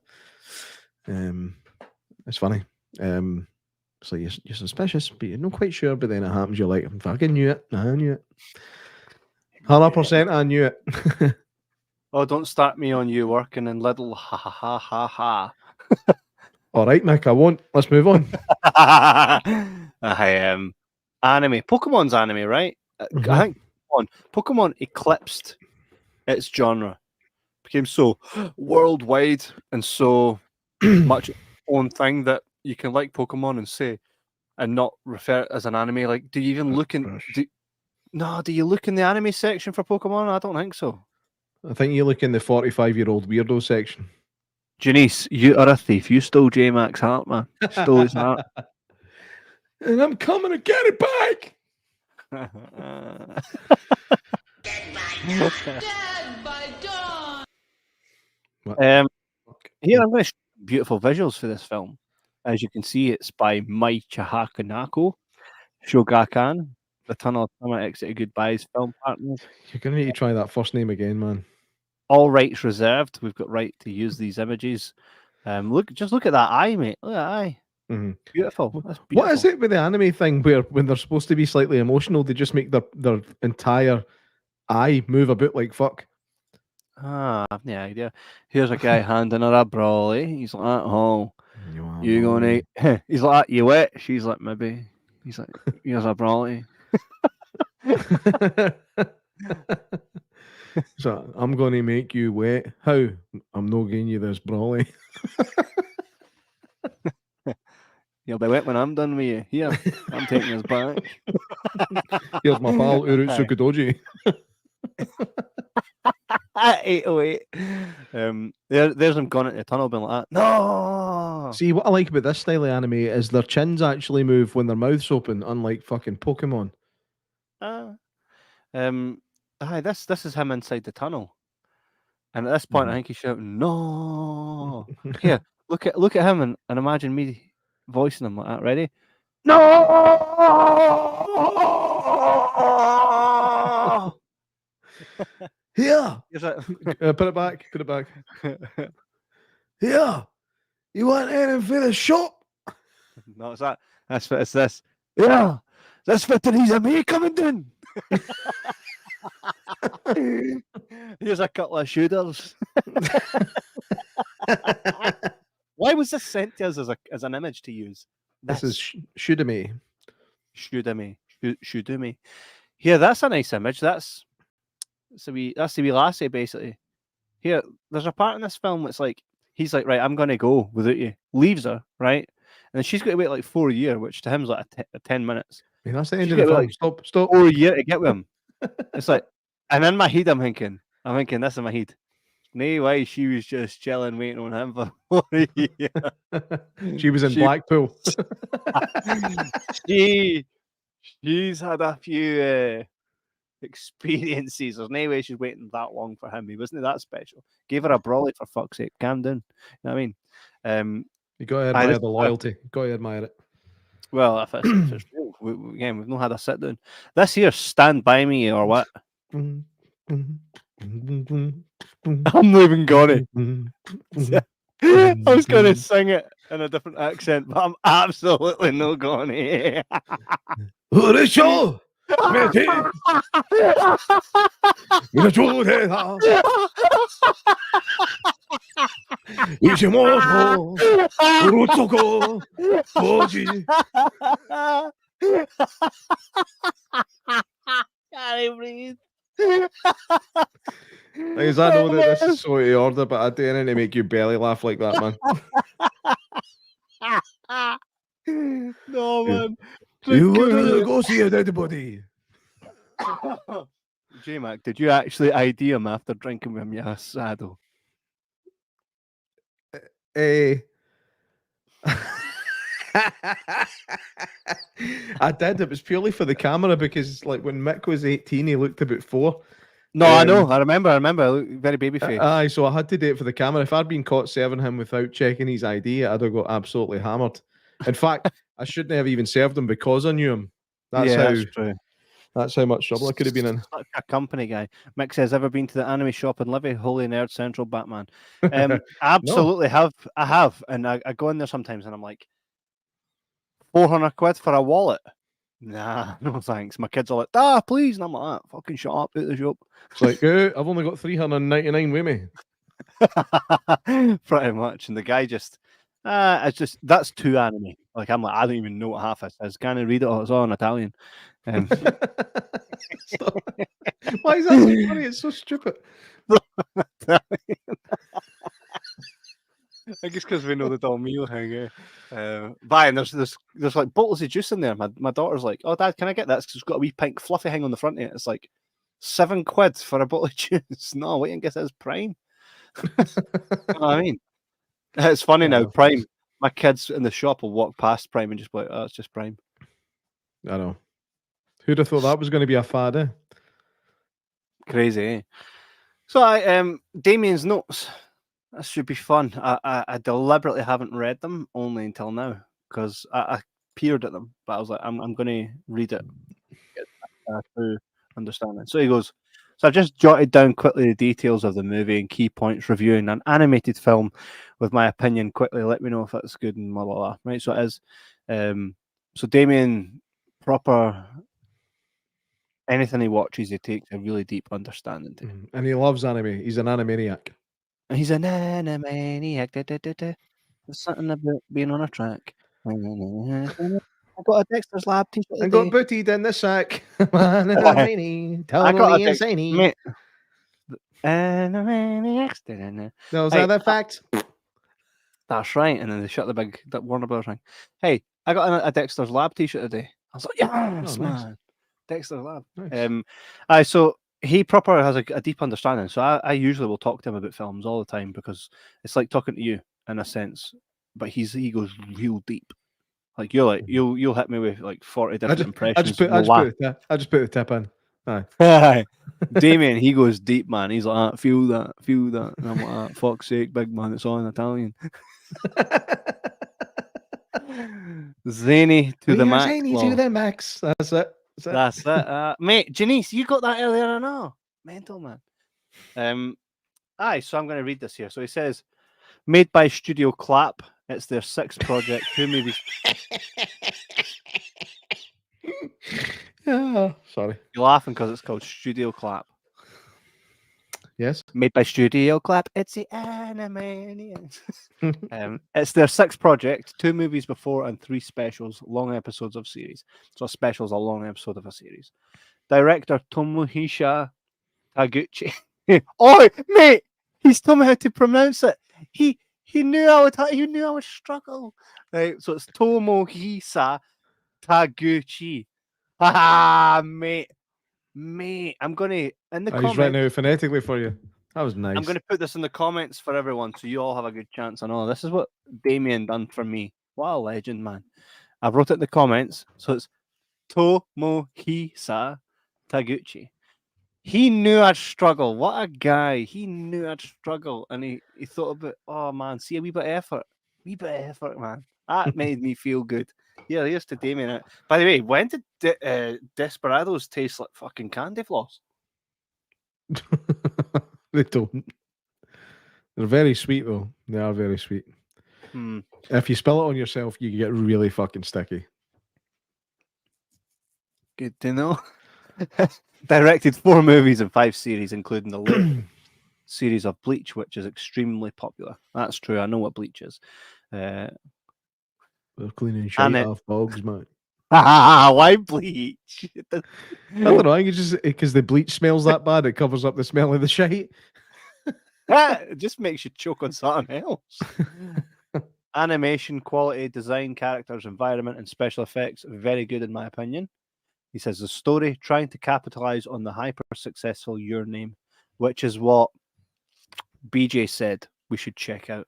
Speaker 2: It's funny. So you're suspicious, but you're not quite sure. But then it happens. You're like, I fucking knew it. I knew it. 100%. I knew it.
Speaker 1: Oh, don't start me on you working in Lidl. Ha ha ha ha ha.
Speaker 2: All right, Mick. I won't. Let's move on.
Speaker 1: Anime. Pokemon's anime, right?
Speaker 2: Mm-hmm.
Speaker 1: I think Pokemon eclipsed its genre, became so worldwide and so much its own thing that you can like Pokemon and say and not refer it as an anime. Like, do you even look in? Do you look in the anime section for Pokemon? I don't think so.
Speaker 2: I think you look in the 45-year-old weirdo section.
Speaker 1: Janice, you are a thief. You stole J Mac's heart, man. Stole his heart.
Speaker 2: And I'm coming to get it back.
Speaker 1: Here I'm going to show beautiful visuals for this film. As you can see, it's by Mai Chihakanako Shogakan, the Tunnel of Time Exit Goodbyes film partners.
Speaker 2: You're going to need to try that first name again, man.
Speaker 1: All rights reserved. We've got right to use these images. Just look at that eye, mate. Look at that eye.
Speaker 2: Mm-hmm.
Speaker 1: Beautiful. That's beautiful.
Speaker 2: What is it with the anime thing where when they're supposed to be slightly emotional, they just make their entire eye move a bit like fuck?
Speaker 1: I have no idea. Here's a guy handing her a brolly. He's like, oh, you gonna? He's like, you wet? She's like, maybe. He's like, here's a brolly.
Speaker 2: So I'm going to make you wet. How? I'm not giving you this brolly.
Speaker 1: You'll be wet when I'm done with you. Here, I'm taking this back.
Speaker 2: Here's my pal Urutsukudoji.
Speaker 1: 808. There's him gone into the tunnel being like that. No!
Speaker 2: See, what I like about this style of anime is their chins actually move when their mouth's open, unlike fucking Pokemon.
Speaker 1: This is him inside the tunnel. And at this point, I think he's shouting, no! Here, look at him and imagine me voicing him like that. Ready? No!
Speaker 2: Here! Put it back. Here! You want anything for the shop?
Speaker 1: No, it's that. It's this. Yeah! That's for Theresa May coming down! Here's a couple of shooters. Why was this sent to us as an image to use?
Speaker 2: This is Shudame.
Speaker 1: Shudame. Here, that's a nice image. That's the wee lassie, basically. Here, there's a part in this film that's like, he's like, right, I'm going to go without you. Leaves her, right? And then she's got to wait like 4 years, which to him's like 10 minutes.
Speaker 2: I mean, that's the end of the film. Like, stop.
Speaker 1: 4 years to get with him. It's like, and in my head, I'm thinking this in my head. No way, she was just chilling, waiting on him for 4 years.
Speaker 2: She was in Blackpool.
Speaker 1: She's had a few experiences. There's no way she's waiting that long for him. He wasn't that special. Gave her a brolly, for fuck's sake. Calm down. You know what I mean?
Speaker 2: You got to admire the loyalty. Got to admire it.
Speaker 1: Well, if it's real. Again, we've not had a sit down. This here, Stand By Me or what?
Speaker 2: I'm
Speaker 1: I'm not even gonna. I was gonna sing it in a different accent, but I'm absolutely not gonna.
Speaker 2: show.
Speaker 1: Can't breathe.
Speaker 2: Because I know that this is so out of order, but I do anything to make you belly laugh like that, man.
Speaker 1: No, man.
Speaker 2: You want to go see a dead body?
Speaker 1: J Mac, did you actually ID him after drinking with him, you saddle?
Speaker 2: I did. It was purely for the camera because, like, when Mick was 18, he looked about 4.
Speaker 1: No, I know. I remember. I look very baby face.
Speaker 2: Aye, so I had to do it for the camera. If I'd been caught serving him without checking his ID, I'd have got absolutely hammered. In fact, I shouldn't have even served him because I knew him. That's
Speaker 1: that's true.
Speaker 2: That's how much trouble I could have been in.
Speaker 1: Such a company guy. Mick says, ever been to the anime shop in Livy? Holy Nerd Central Batman. Absolutely have. I have. And I go in there sometimes and I'm like, 400 quid for a wallet? Nah, no thanks. My kids are like, please. And I'm like, fucking shut up out the shop.
Speaker 2: It's like, I've only got 399 with me.
Speaker 1: Pretty much. And the guy just, that's too anime. Like, I'm like, I don't even know what half it says. Can I read it? Oh, it's all in Italian.
Speaker 2: Why is that so funny? It's so stupid.
Speaker 1: I guess because we know the Dalmio thing. And there's like bottles of juice in there. My daughter's like, "Oh, Dad, can I get that? Because it's got a wee pink fluffy thing on the front of it." It's like £7 for a bottle of juice. No, wait, I guess it's Prime. You know what I mean? It's funny now. Prime. My kids in the shop will walk past Prime and just be like, "Oh, it's just Prime."
Speaker 2: I know. Who'd have thought that was going to be a fad, eh?
Speaker 1: Crazy, eh? So Damien's notes. That should be fun. I deliberately haven't read them only until now because I peered at them, but I was like, I'm going to read it, get through understanding. So he goes, so I've just jotted down quickly the details of the movie and key points, reviewing an animated film with my opinion quickly. Let me know if it's good and blah, blah, blah. Right, so it is. So Damien, proper, anything he watches, he takes a really deep understanding to.
Speaker 2: And he loves anime. He's an animaniac.
Speaker 1: He's an animaniac. There's something about being on a track. I got a Dexter's Lab t-shirt.
Speaker 2: I got bootied in the sack. Totally insane.
Speaker 1: Mate. Animaniacs.
Speaker 2: Those are the facts.
Speaker 1: That's right. And then they shut that Warner Bros. Ring. Hey, I got a Dexter's Lab t-shirt today. I was like, yes, man. Dexter's Lab. Nice. So he proper has a deep understanding. So I usually will talk to him about films all the time because it's like talking to you in a sense, but he goes real deep. Like you're like you'll hit me with like 40 different impressions. I
Speaker 2: just put the tip in.
Speaker 1: Aye. Damien, he goes deep, man. He's like, feel that. And I'm like, fuck's sake, big man, it's all in Italian. Zany to the max.
Speaker 2: Zany to the max. That's it.
Speaker 1: That's it. Mate, Janice, you got that earlier or no? Mental, man. So I'm going to read this here. So he says, made by Studio Clap. It's their 6th project. 2 movies.
Speaker 2: Sorry.
Speaker 1: You're laughing because it's called Studio Clap.
Speaker 2: Yes.
Speaker 1: Made by Studio Clap. It's the Animaniacs. It's their 6th project. 2 movies before and 3 specials, long episodes of series. So a special is a long episode of a series. Director Tomohisa Taguchi. Oh, mate, he's told me how to pronounce it. He knew I would struggle. Right, so it's Tomohisa Taguchi. Mate, I'm gonna in the comments.
Speaker 2: He's writing out phonetically for you. That was nice.
Speaker 1: I'm gonna put this in the comments for everyone, so you all have a good chance. I know this is what Damien done for me. What a legend, man! I wrote it in the comments, so it's Tomohisa Taguchi. He knew I'd struggle. What a guy! He knew I'd struggle, and he thought about, oh man, see a wee bit of effort, man. That made me feel good. Yeah, here's to Damien. By the way, when did Desperados taste like fucking candy floss?
Speaker 2: They don't. They're very sweet though. They are very sweet.
Speaker 1: Hmm.
Speaker 2: If you spill it on yourself, you get really fucking sticky.
Speaker 1: Good to know. Directed 4 movies and 5 series, including the latest series of Bleach, which is extremely popular. That's true. I know what Bleach is.
Speaker 2: They're cleaning shit
Speaker 1: it-
Speaker 2: off bogs, man.
Speaker 1: Why Bleach?
Speaker 2: I don't know. I think it's just because the bleach smells that bad, it covers up the smell of the shite.
Speaker 1: It just makes you choke on something else. Animation, quality, design, characters, environment, and special effects, very good in my opinion. He says the story trying to capitalize on the hyper successful Your Name, which is what BJ said we should check out.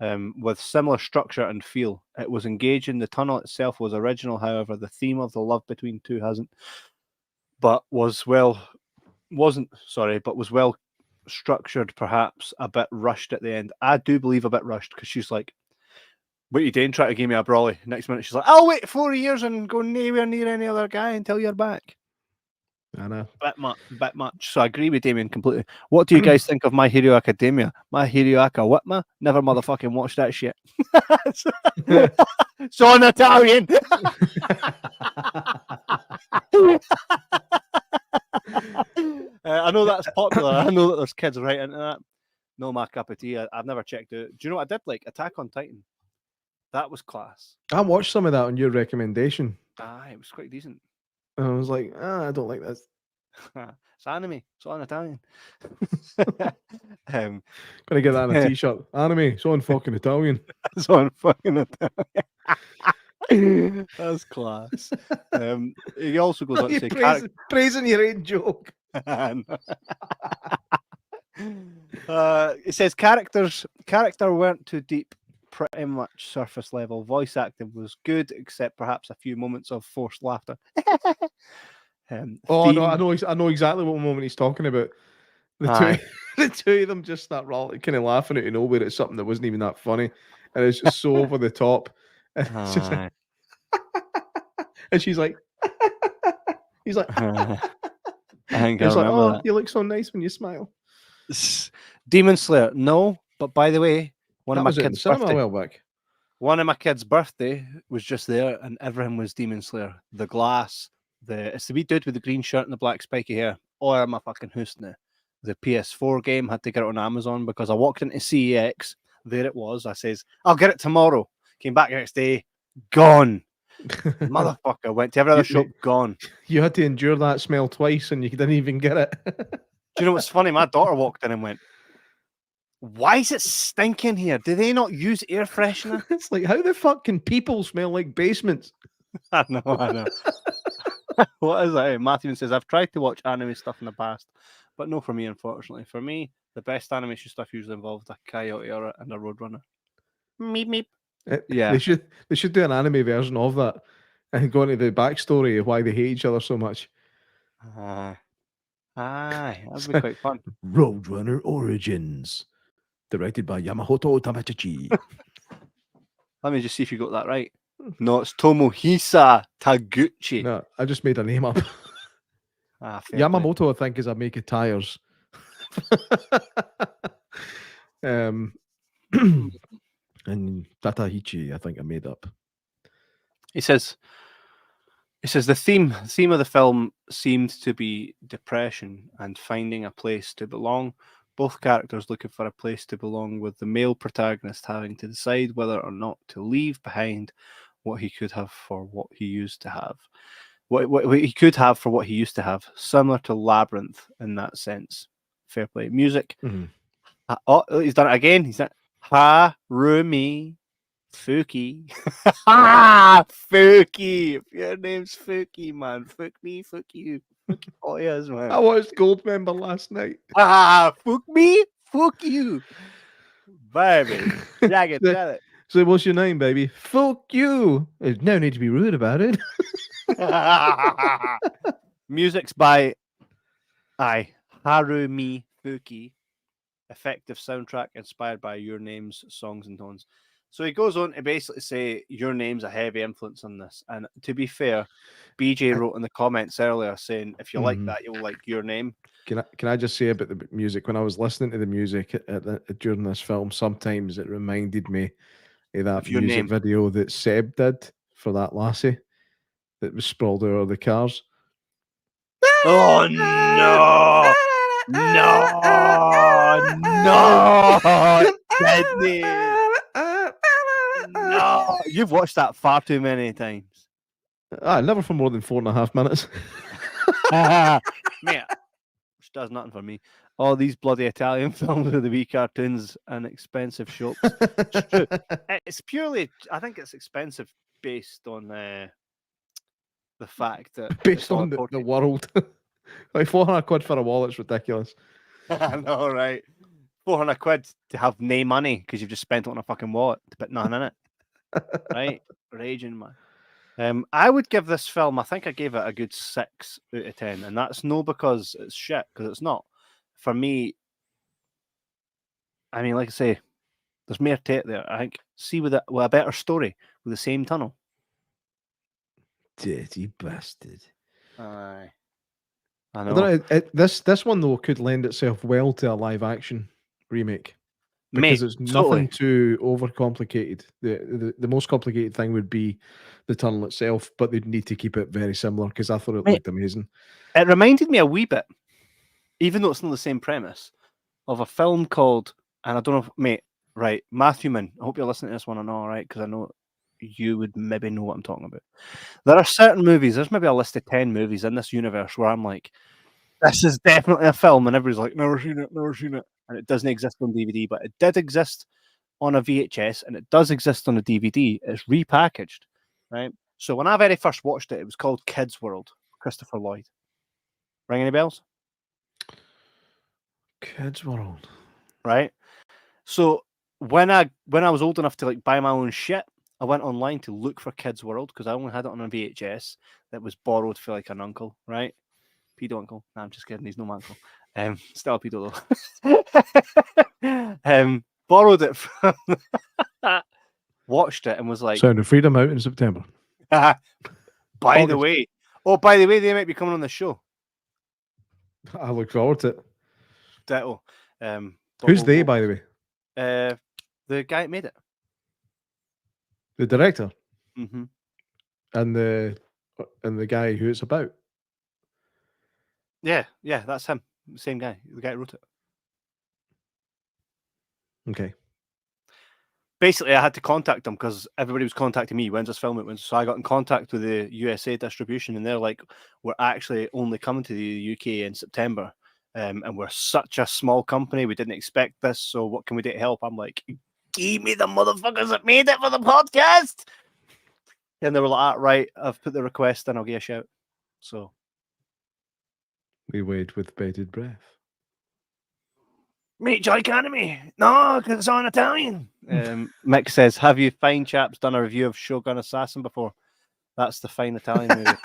Speaker 1: With similar structure and feel, it was engaging. The tunnel itself was original, however, the theme of the love between two was well structured, perhaps a bit rushed at the end. I do believe a bit rushed because she's like, "What you doing? Try to give me a brawly." Next minute, she's like, "I'll wait 4 years and go nowhere near any other guy until you're back."
Speaker 2: I know.
Speaker 1: Bit much. So I agree with Damien completely. What do you guys think of My Hero Academia? My Hero Academia? Never motherfucking watched that shit. So in Italian. I know that's popular. I know that there's kids right into that. No, my cup of tea. I've never checked it. Do you know what I did like? Attack on Titan. That was class.
Speaker 2: I watched some of that on your recommendation.
Speaker 1: It was quite decent.
Speaker 2: And I was like, I don't like this.
Speaker 1: It's anime. It's all in Italian.
Speaker 2: Gonna get that on a t-shirt. Anime. It's on fucking Italian.
Speaker 1: It's on fucking Italian. That's class. He also goes on to say
Speaker 2: praising your own joke.
Speaker 1: It says character weren't too deep, pretty much surface level. Voice acting was good, except perhaps a few moments of forced laughter.
Speaker 2: No, I know exactly what moment he's talking about. The two of them just start kind of laughing at nowhere at something that wasn't even that funny, and it's just so over the top. And, it's just like, and she's like, he's like,
Speaker 1: he's like,
Speaker 2: oh, you look so nice when you smile.
Speaker 1: Demon Slayer, no, but by the way, one of my kids' birthday was just there, and everyone was Demon Slayer. The glass, it's the wee dude with the green shirt and the black spiky hair. Oh, I'm a fucking host now. The PS4 game, had to get it on Amazon because I walked into CEX. There it was. I says, I'll get it tomorrow. Came back the next day, gone. Motherfucker, went to every other shop, gone.
Speaker 2: You had to endure that smell twice and you didn't even get it.
Speaker 1: Do you know what's funny? My daughter walked in and went, "Why is it stinking here? Do they not use air freshener?"
Speaker 2: It's like, how the fuck can people smell like basements?
Speaker 1: I know. What is it? Matthew says, I've tried to watch anime stuff in the past, but no for me, unfortunately. For me, the best animation stuff usually involves a coyote and a roadrunner. Meep meep. Yeah.
Speaker 2: They should do an anime version of that and go into the backstory of why they hate each other so much.
Speaker 1: That'd be quite fun.
Speaker 2: Roadrunner Origins, directed by Yamamoto Tamachichi.
Speaker 1: Let me just see if you got that right. No, it's Tomohisa Taguchi.
Speaker 2: No, I just made a name up. Yamamoto, I think, is a maker of tires. And Tatahichi, I think, I made up.
Speaker 1: He says the theme of the film seemed to be depression and finding a place to belong. Both characters looking for a place to belong, with the male protagonist having to decide whether or not to leave behind what he could have for what he used to have. What he could have for what he used to have, similar to Labyrinth in that sense. Fair play. Music.
Speaker 2: Mm-hmm.
Speaker 1: He's done it again. He's done Harumi Fuki. Fuki. If your name's Fuki, man. Fuck me, fuck you. Fuck all yours, man.
Speaker 2: I watched Goldmember last night.
Speaker 1: Fuck me, fuck you. Baby. Jagged, it.
Speaker 2: So what's your name, baby? Fuck you. There's no need to be rude about it.
Speaker 1: Music's by Harumi Fuki. Effective soundtrack inspired by Your Name's songs and tones. So he goes on to basically say your name's a heavy influence on this. And to be fair, BJ wrote in the comments earlier saying if you like that, you'll like your name.
Speaker 2: Can I just say about the music? When I was listening to the music during this film, sometimes it reminded me of that
Speaker 1: Of your
Speaker 2: music
Speaker 1: name.
Speaker 2: video that Seb did for that lassie that was sprawled over the cars.
Speaker 1: Oh no! No! No! Sydney! No! You've watched that far too many times.
Speaker 2: Never for more than 4.5 minutes.
Speaker 1: Mate, which does nothing for me. All these bloody Italian films with the wee cartoons and expensive shops. It's true. It's purely, I think it's expensive based on the fact that
Speaker 2: Based on the world. Like 400 quid for a wallet's ridiculous.
Speaker 1: I know, right? 400 quid to have no money because you've just spent it on a fucking wallet to put nothing in it. Right? Raging, man. I would give this film, I think I gave it a good 6 out of 10. And that's no because it's shit, because it's not. For me, I mean, like I say, there's more to it there. I think, see with a better story, with the same tunnel.
Speaker 2: Dirty bastard.
Speaker 1: Aye. I
Speaker 2: I
Speaker 1: know.
Speaker 2: don't know, this one, though, could lend itself well to a live-action remake. Because it's nothing too overcomplicated. The most complicated thing would be the tunnel itself, but they'd need to keep it very similar because I thought it looked amazing.
Speaker 1: It reminded me a wee bit, even though it's not the same premise, of a film called, and I don't know if, mate, right, Matthew Mann, I hope you're listening to this one and all right, because I know you would maybe know what I'm talking about. There are certain movies, there's maybe a list of 10 movies in this universe where I'm like, this is definitely a film, and everybody's like, never seen it. And it doesn't exist on DVD, but it did exist on a VHS, and it does exist on a DVD. It's repackaged, right? So when I very first watched it, it was called Kids World, Christopher Lloyd. Ring any bells?
Speaker 2: Kids World.
Speaker 1: Right? So when I was old enough to like buy my own shit, I went online to look for Kids World because I only had it on a VHS that was borrowed for like an uncle, right? Pedo uncle. Nah, I'm just kidding. He's no my uncle. Still a pedo though. Borrowed it from, watched it, and was like,
Speaker 2: Sound of Freedom out in September.
Speaker 1: by the way, they might be coming on the show.
Speaker 2: I look forward to it.
Speaker 1: Ditto.
Speaker 2: Who's they, by the way?
Speaker 1: The guy that made it.
Speaker 2: The director.
Speaker 1: Mm-hmm.
Speaker 2: And the guy who it's about.
Speaker 1: Yeah, that's him. The same guy. The guy who wrote it.
Speaker 2: Okay.
Speaker 1: Basically, I had to contact them because everybody was contacting me. When's this film out? So I got in contact with the USA distribution, and they're like, "We're actually only coming to the UK in September, and we're such a small company. We didn't expect this. So what can we do to help?" I'm like, "Give me the motherfuckers that made it for the podcast." And they were like, "Right, I've put the request in. I'll give you a shout." So
Speaker 2: we wait with bated breath.
Speaker 1: Mate, Joy Academy. No, because it's on Italian. Mick says, have you fine chaps done a review of Shogun Assassin before? That's the fine Italian movie.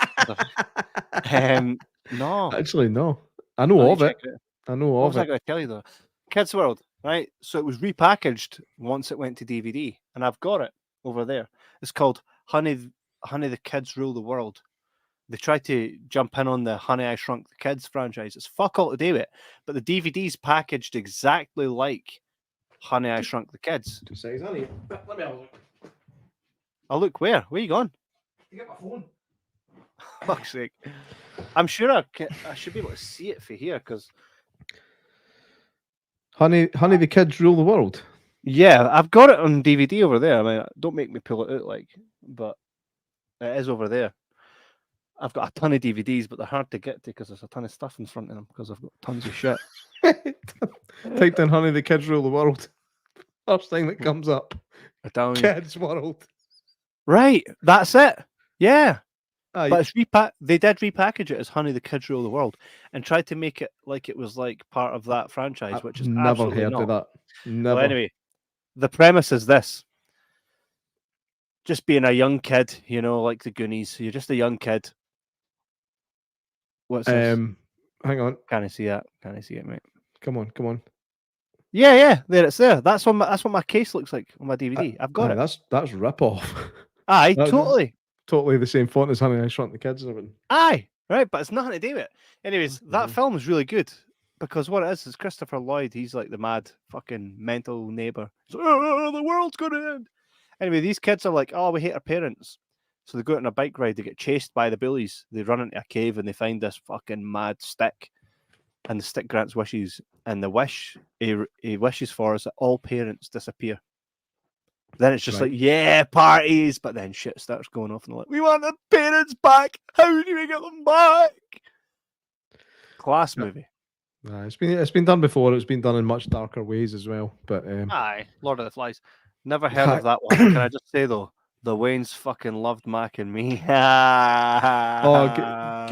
Speaker 1: No.
Speaker 2: Actually, no. I know of it. I know of it.
Speaker 1: What was I going to tell you, though? Kids World, right? So it was repackaged once it went to DVD, and I've got it over there. It's called Honey, the Kids Rule the World. They tried to jump in on the Honey, I Shrunk the Kids franchise. It's fuck all to do with it. But the DVD's packaged exactly like Honey, I Shrunk the Kids.
Speaker 2: 2 seconds, honey. Let me have a look.
Speaker 1: I'll look where? Where you gone?
Speaker 2: You get my phone.
Speaker 1: Fuck's sake. I'm sure I should be able to see it for here, because...
Speaker 2: Honey, the Kids Rule the World?
Speaker 1: Yeah, I've got it on DVD over there. I mean, don't make me pull it out, like, but it is over there. I've got a ton of DVDs, but they're hard to get to because there's a ton of stuff in front of them because I've got tons of shit.
Speaker 2: Typed in Honey, the Kids Rule the World. First thing that comes up.
Speaker 1: Italian.
Speaker 2: Kids World.
Speaker 1: Right, that's it. Yeah.
Speaker 2: But
Speaker 1: it's they did repackage it as Honey, the Kids Rule the World and tried to make it like it was like part of that franchise, which is
Speaker 2: never heard of that. Never.
Speaker 1: Well, anyway, the premise is this. Just being a young kid, you know, like the Goonies. You're just a young kid. What's this?
Speaker 2: Hang on.
Speaker 1: Can I see that? Can I see it, mate?
Speaker 2: Come on.
Speaker 1: Yeah, there it's there. That's what my case looks like on my DVD. I've got it.
Speaker 2: That's rip off.
Speaker 1: Aye,
Speaker 2: That's
Speaker 1: totally.
Speaker 2: totally the same font as Honey I Shrunk the Kids and everything.
Speaker 1: Aye, right, but it's nothing to do with it. Anyways,
Speaker 2: Fucking
Speaker 1: that
Speaker 2: hell.
Speaker 1: film is really good because what it is Christopher Lloyd. He's like the mad fucking mental neighbor. He's like, oh, the world's gonna end. Anyway, these kids are like, oh, we hate our parents. So they go out on a bike ride, they get chased by the bullies, they run into a cave and they find this fucking mad stick. And the stick grants wishes, and the wish he wishes for is that all parents disappear. Then it's just
Speaker 2: Right.
Speaker 1: like, yeah, parties, but then shit starts going off, and they're like, we want the parents back. How do we get them back? Class
Speaker 2: Yeah.
Speaker 1: movie.
Speaker 2: It's been done before. It's been done in much darker ways as well. But
Speaker 1: Aye, Lord of the Flies. Never heard of that one. Can I just say though, the Waynes fucking loved Mac and me.
Speaker 2: can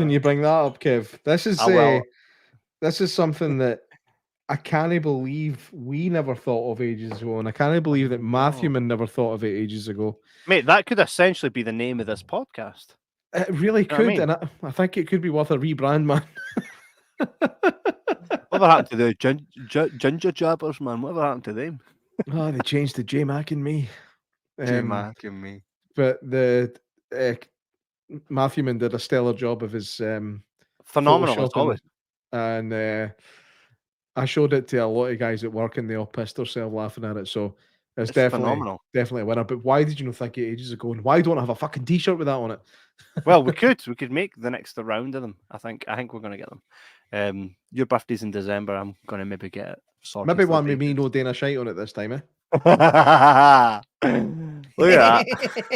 Speaker 2: you bring that up, Kev? This is something that I can't believe we never thought of ages ago, and I can't believe that Matthewman never thought of it ages ago.
Speaker 1: Mate, that could essentially be the name of this podcast.
Speaker 2: It really
Speaker 1: You know what I
Speaker 2: could,
Speaker 1: mean?
Speaker 2: and I think it could be worth a rebrand, man.
Speaker 1: Whatever happened to the ginger jabbers, man? Whatever happened to them?
Speaker 2: Oh, they changed to J Mac and me.
Speaker 1: J Mac and me.
Speaker 2: But the Matthewman did a stellar job of his
Speaker 1: Phenomenal as
Speaker 2: photoshopping,
Speaker 1: always.
Speaker 2: and I showed it to a lot of guys at work, and they all pissed themselves laughing at it. So it's
Speaker 1: phenomenal.
Speaker 2: definitely a winner. But why did you not think it ages ago? And why don't I have a fucking T-shirt with that on it?
Speaker 1: Well, we could make the next round of them. I think we're gonna get them. Your birthday's in December. I'm gonna maybe get it sorted.
Speaker 2: Maybe one with me, no Dana shite on it this time, eh?
Speaker 1: Look at that!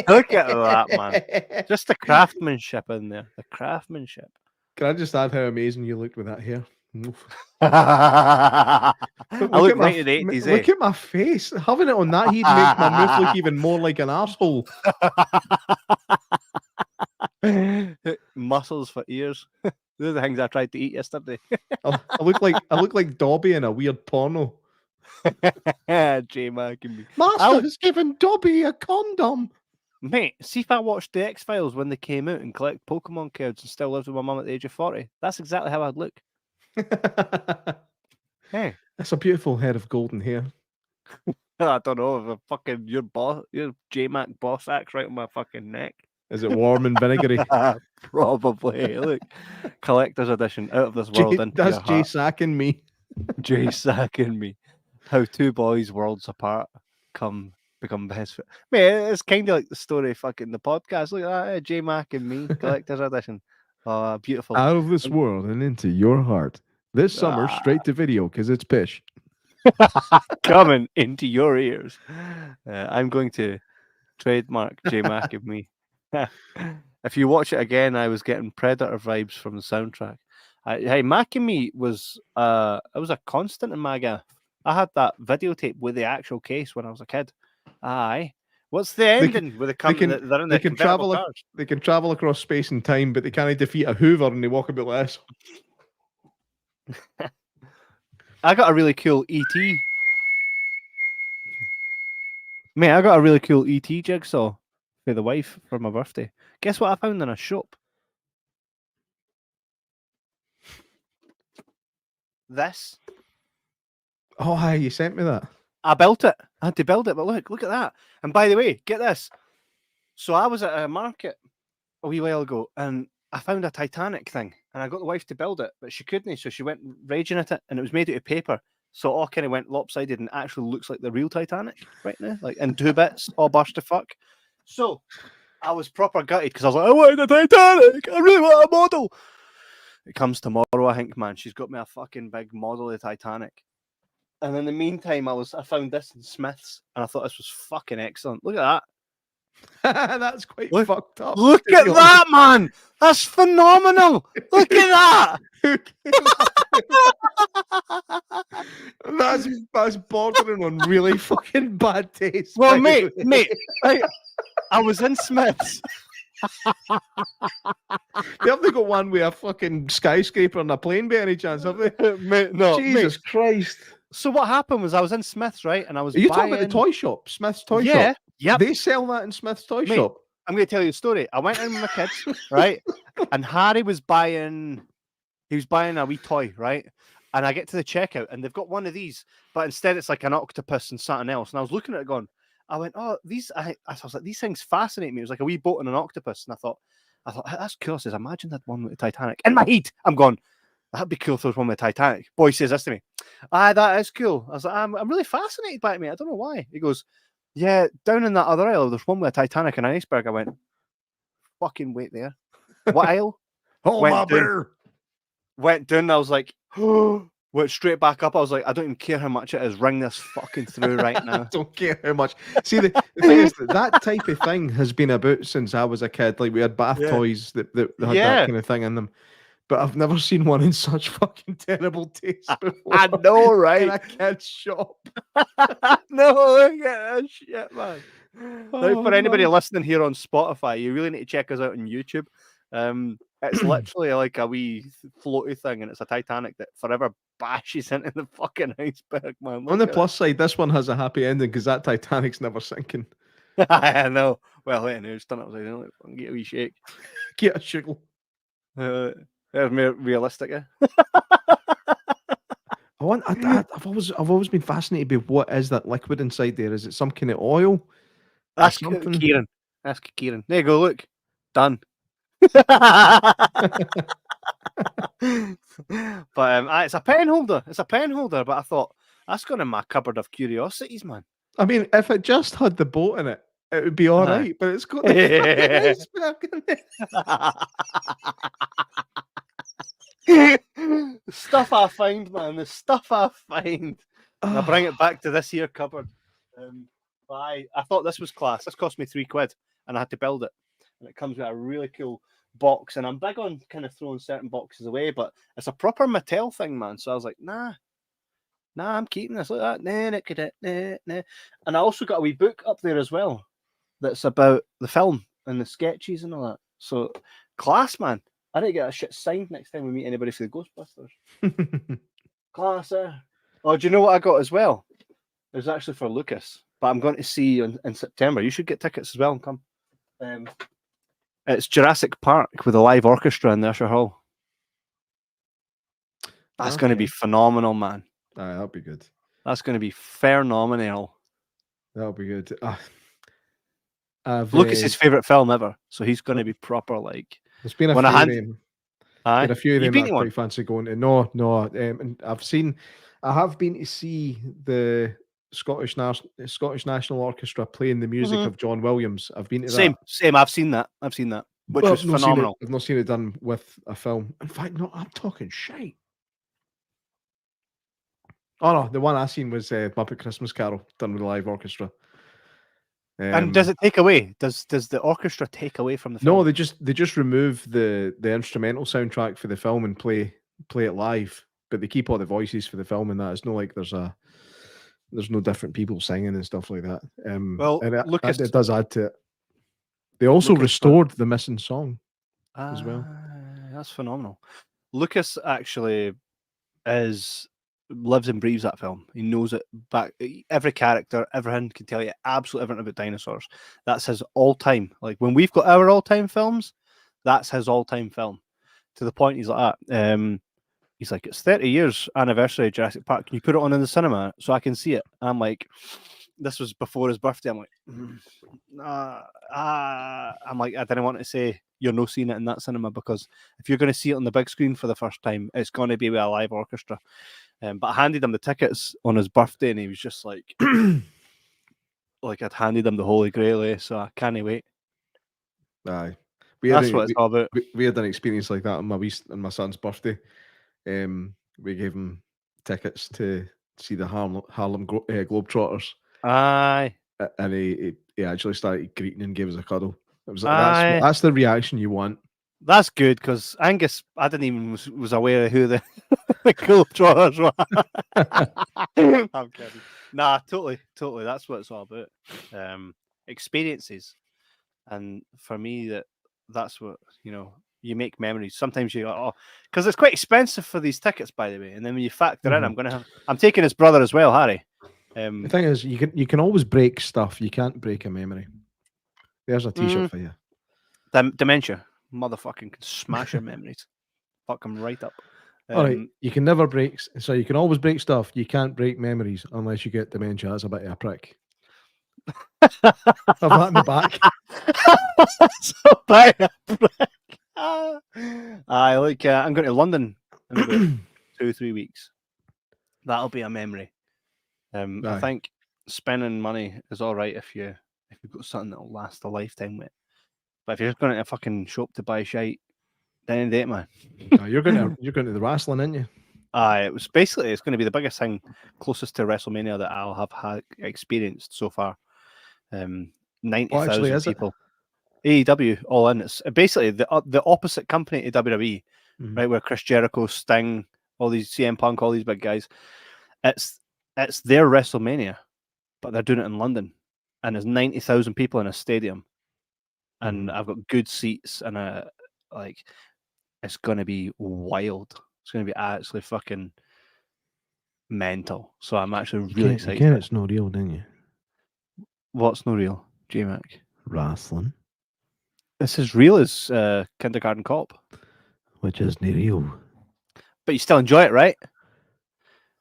Speaker 1: Look at that, man! Just the craftsmanship in there. The craftsmanship.
Speaker 2: Can I just add how amazing you looked with that hair?
Speaker 1: I look right in the 80s.
Speaker 2: Look at my face. Having it on that he'd make my mouth look even more like an arsehole.
Speaker 1: Muscles for ears. Those are the things I tried to eat yesterday.
Speaker 2: I look like Dobby in a weird porno.
Speaker 1: J Mac and me.
Speaker 2: Master has given Dobby a condom.
Speaker 1: Mate, see if I watched the X-Files when they came out and collect Pokemon cards and still lived with my mum at the age of 40. That's exactly how I'd look. Hey,
Speaker 2: that's a beautiful head of golden hair.
Speaker 1: I don't know if fucking your J Mac boss axe right on my fucking neck.
Speaker 2: Is it warm and vinegary?
Speaker 1: Probably. Look, collector's edition, out of this world.
Speaker 2: That's J Sack and me.
Speaker 1: J Sack and me. How two boys worlds apart become best friends. Mate, it's kind of like the story fucking the podcast. Look at that, J Mac and me, collector's edition. Oh, beautiful.
Speaker 2: Out of this world and into your heart. This summer, straight to video, because it's pish.
Speaker 1: Coming into your ears. I'm going to trademark J Mac and me. If you watch it again, I was getting Predator vibes from the soundtrack. Hey, Mac and me was it was a constant in my gaff. I had that videotape with the actual case when I was a kid. Aye. What's the ending with the company? They can travel.
Speaker 2: They can travel across space and time, but they can't defeat a Hoover, and they walk about like this.
Speaker 1: I got a really cool ET. Mate, I got a really cool ET jigsaw for the wife for my birthday. Guess what I found in a shop? This.
Speaker 2: Oh, hi, you sent me that.
Speaker 1: I built it. I had to build it, but look at that. And by the way, get this. So I was at a market a wee while ago, and I found a Titanic thing, and I got the wife to build it, but she couldn't, so she went raging at it, and it was made out of paper. So it all kind of went lopsided and actually looks like the real Titanic right now, like in 2 bits, all burst to fuck. So I was proper gutted because I was like, I wanted a Titanic. I really want a model. It comes tomorrow, I think, man. She's got me a fucking big model of the Titanic. And in the meantime, I found this in Smith's, and I thought this was fucking excellent. Look at
Speaker 2: that. That's quite fucked up.
Speaker 1: Look at that, man. That's phenomenal. Look at that.
Speaker 2: that's bordering on really fucking bad taste.
Speaker 1: Well, mate, I was in Smith's.
Speaker 2: They haven't got one with a fucking skyscraper and a plane by any chance, have they?
Speaker 1: Mate, no.
Speaker 2: Jesus Christ.
Speaker 1: So what happened was I was in Smith's, right? And I was
Speaker 2: Are you talking about the toy shop? Smith's toy shop?
Speaker 1: Yeah.
Speaker 2: They sell that in Smith's toy shop.
Speaker 1: I'm going to tell you a story. I went in with my kids, right? And Harry was buying a wee toy, right? And I get to the checkout, and they've got one of these, but instead it's like an octopus and something else. And I was looking at it going, I went, oh, these, I was like, these things fascinate me. It was like a wee boat and an octopus. And I thought, that's cool. I says, imagine that one with the Titanic. In my head, I'm going, that'd be cool if there was one with the Titanic. Boy says this to me. That is cool. I was like, I'm really fascinated by it, mate. I don't know why. He goes, yeah, down in that other aisle, there's one with a Titanic and an iceberg. I went, fucking wait there. What aisle?
Speaker 2: Oh, my beer.
Speaker 1: Went down, and I was like, went straight back up. I was like, I don't even care how much it is. Ring this fucking through right now.
Speaker 2: I don't care how much. See, the thing is, that type of thing has been about since I was a kid. Like, we had bath toys that had that kind of thing in them. But I've never seen one in such fucking terrible taste before.
Speaker 1: I know, right?
Speaker 2: In a kid's shop.
Speaker 1: No, look at that shit, man. Now, for anybody listening here on Spotify, you really need to check us out on YouTube. It's literally like a wee floaty thing, and it's a Titanic that forever bashes into the fucking iceberg, man.
Speaker 2: On the plus side, this one has a happy ending because that Titanic's never sinking.
Speaker 1: I know. Well, anyway, it's done upside down. Get a wee shake.
Speaker 2: Get a shiggle.
Speaker 1: There's more realistic, eh?
Speaker 2: I've always been fascinated by what is that liquid inside there. Is it some kind of oil?
Speaker 1: Ask Kieran. Ask Kieran. There you go. Look, done. But it's a pen holder. It's a pen holder. But I thought that's going in my cupboard of curiosities, man.
Speaker 2: I mean, if it just had the boat in it, it would be all right. But it's got the iceberg in
Speaker 1: it. Stuff I find, man. The stuff I find. And I bring it back to this here cupboard. I thought this was class. This cost me £3, and I had to build it. And it comes with a really cool box. And I'm big on kind of throwing certain boxes away, but it's a proper Mattel thing, man. So I was like, nah, I'm keeping this like that. Nah. And I also got a wee book up there as well that's about the film and the sketches and all that. So class, man. I didn't get a shit signed next time we meet anybody for the Ghostbusters. Class, eh? Oh, do you know what I got as well? It was actually for Lucas, but I'm going to see you in September. You should get tickets as well and come. It's Jurassic Park with a live orchestra in the Usher Hall. That's going to be phenomenal, man.
Speaker 2: That'll be good.
Speaker 1: That's going to be phenomenal.
Speaker 2: That'll be good.
Speaker 1: Lucas's favorite film ever, so he's going to be proper like.
Speaker 2: There's been a few of them.
Speaker 1: A
Speaker 2: few of them I quite fancy going to. No. And I have been to see the Scottish National Orchestra playing the music of John Williams. I've been to that.
Speaker 1: Same. I've seen that, which was phenomenal.
Speaker 2: I've not seen it done with a film. In fact, no, I'm talking shite. Oh no, the one I seen was Muppet Christmas Carol done with a live orchestra.
Speaker 1: And does it take away? Does the orchestra take away from the film?
Speaker 2: No, they just remove the instrumental soundtrack for the film and play it live, but they keep all the voices for the film and that. It's not like there's no different people singing and stuff like that. Lucas, it does add to it. They also restored the missing song as well.
Speaker 1: That's phenomenal. Lucas actually lives and breathes that film. He knows it back. Every character, everything, can tell you absolutely everything about dinosaurs. That's his all-time. Like when we've got our all-time films, that's his all-time film. To the point he's like that. He's like, it's 30 years anniversary of Jurassic Park. Can you put it on in the cinema so I can see it? And I'm like, this was before his birthday. I'm like, I'm like, I didn't want to say you're not seeing it in that cinema because if you're going to see it on the big screen for the first time, it's going to be with a live orchestra. But I handed him the tickets on his birthday, and he was just like, like I'd handed him the Holy Grail, so I can't wait.
Speaker 2: Aye,
Speaker 1: that's what it's all about.
Speaker 2: We had an experience like that on my son's birthday. We gave him tickets to see the Harlem Globetrotters.
Speaker 1: Aye,
Speaker 2: and he actually started greeting and gave us a cuddle. It was like, that's the reaction you want.
Speaker 1: That's good because Angus, I didn't even was aware of who the Globetrotters were. I'm kidding. Nah, totally. That's what it's all about. Experiences, and for me, that's what you make memories. Sometimes you go, because it's quite expensive for these tickets, by the way. And then when you factor in, I'm taking his brother as well, Harry.
Speaker 2: The thing is, you can always break stuff. You can't break a memory. There's a T-shirt for you.
Speaker 1: Dementia. Motherfucking can smash your memories. Fuck them right up.
Speaker 3: All right, you can never break. So you can always break stuff. You can't break memories unless you get dementia. That's a bit of a prick. Have that in the back.
Speaker 1: So bad. I like. I'm going to London in about 2-3 weeks. That'll be a memory. I think spending money is all right if you've got something that'll last a lifetime with. But if you're just going to a fucking shop to buy shite, then date, man.
Speaker 3: You're going to the wrestling, aren't you?
Speaker 1: It's going to be the biggest thing closest to WrestleMania that I'll have had experienced so far. 90,000 people. AEW all in. It's basically the opposite company to WWE, right? Where Chris Jericho, Sting, all these CM Punk, all these big guys. It's their WrestleMania, but they're doing it in London, and there's 90,000 people in a stadium, and I've got good seats, and it's gonna be wild. It's gonna be actually fucking mental. So I'm actually really excited.
Speaker 3: Again, it's not real, didn't you?
Speaker 1: What's no real, J Mac?
Speaker 3: Wrestling.
Speaker 1: This is real as Kindergarten Cop,
Speaker 3: which isn't real.
Speaker 1: But you still enjoy it, right?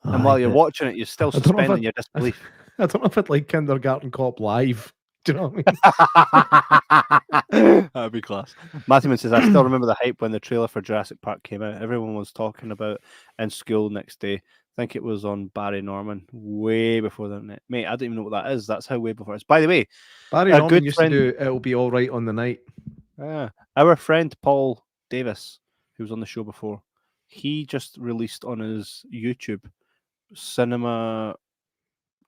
Speaker 1: And while you're watching it, you're still suspending your disbelief.
Speaker 3: I don't know if I'd like Kindergarten Cop live. Do you know what I
Speaker 1: mean? That'd be class. Matthew says, I still remember the hype when the trailer for Jurassic Park came out. Everyone was talking about in school next day. I think it was on Barry Norman, way before the internet. Mate, I don't even know what that is. That's how way before it is. By the way,
Speaker 3: Barry Norman used to do It'll Be All Right on the Night.
Speaker 1: Our friend Paul Davis, who was on the show before, he just released on his YouTube cinema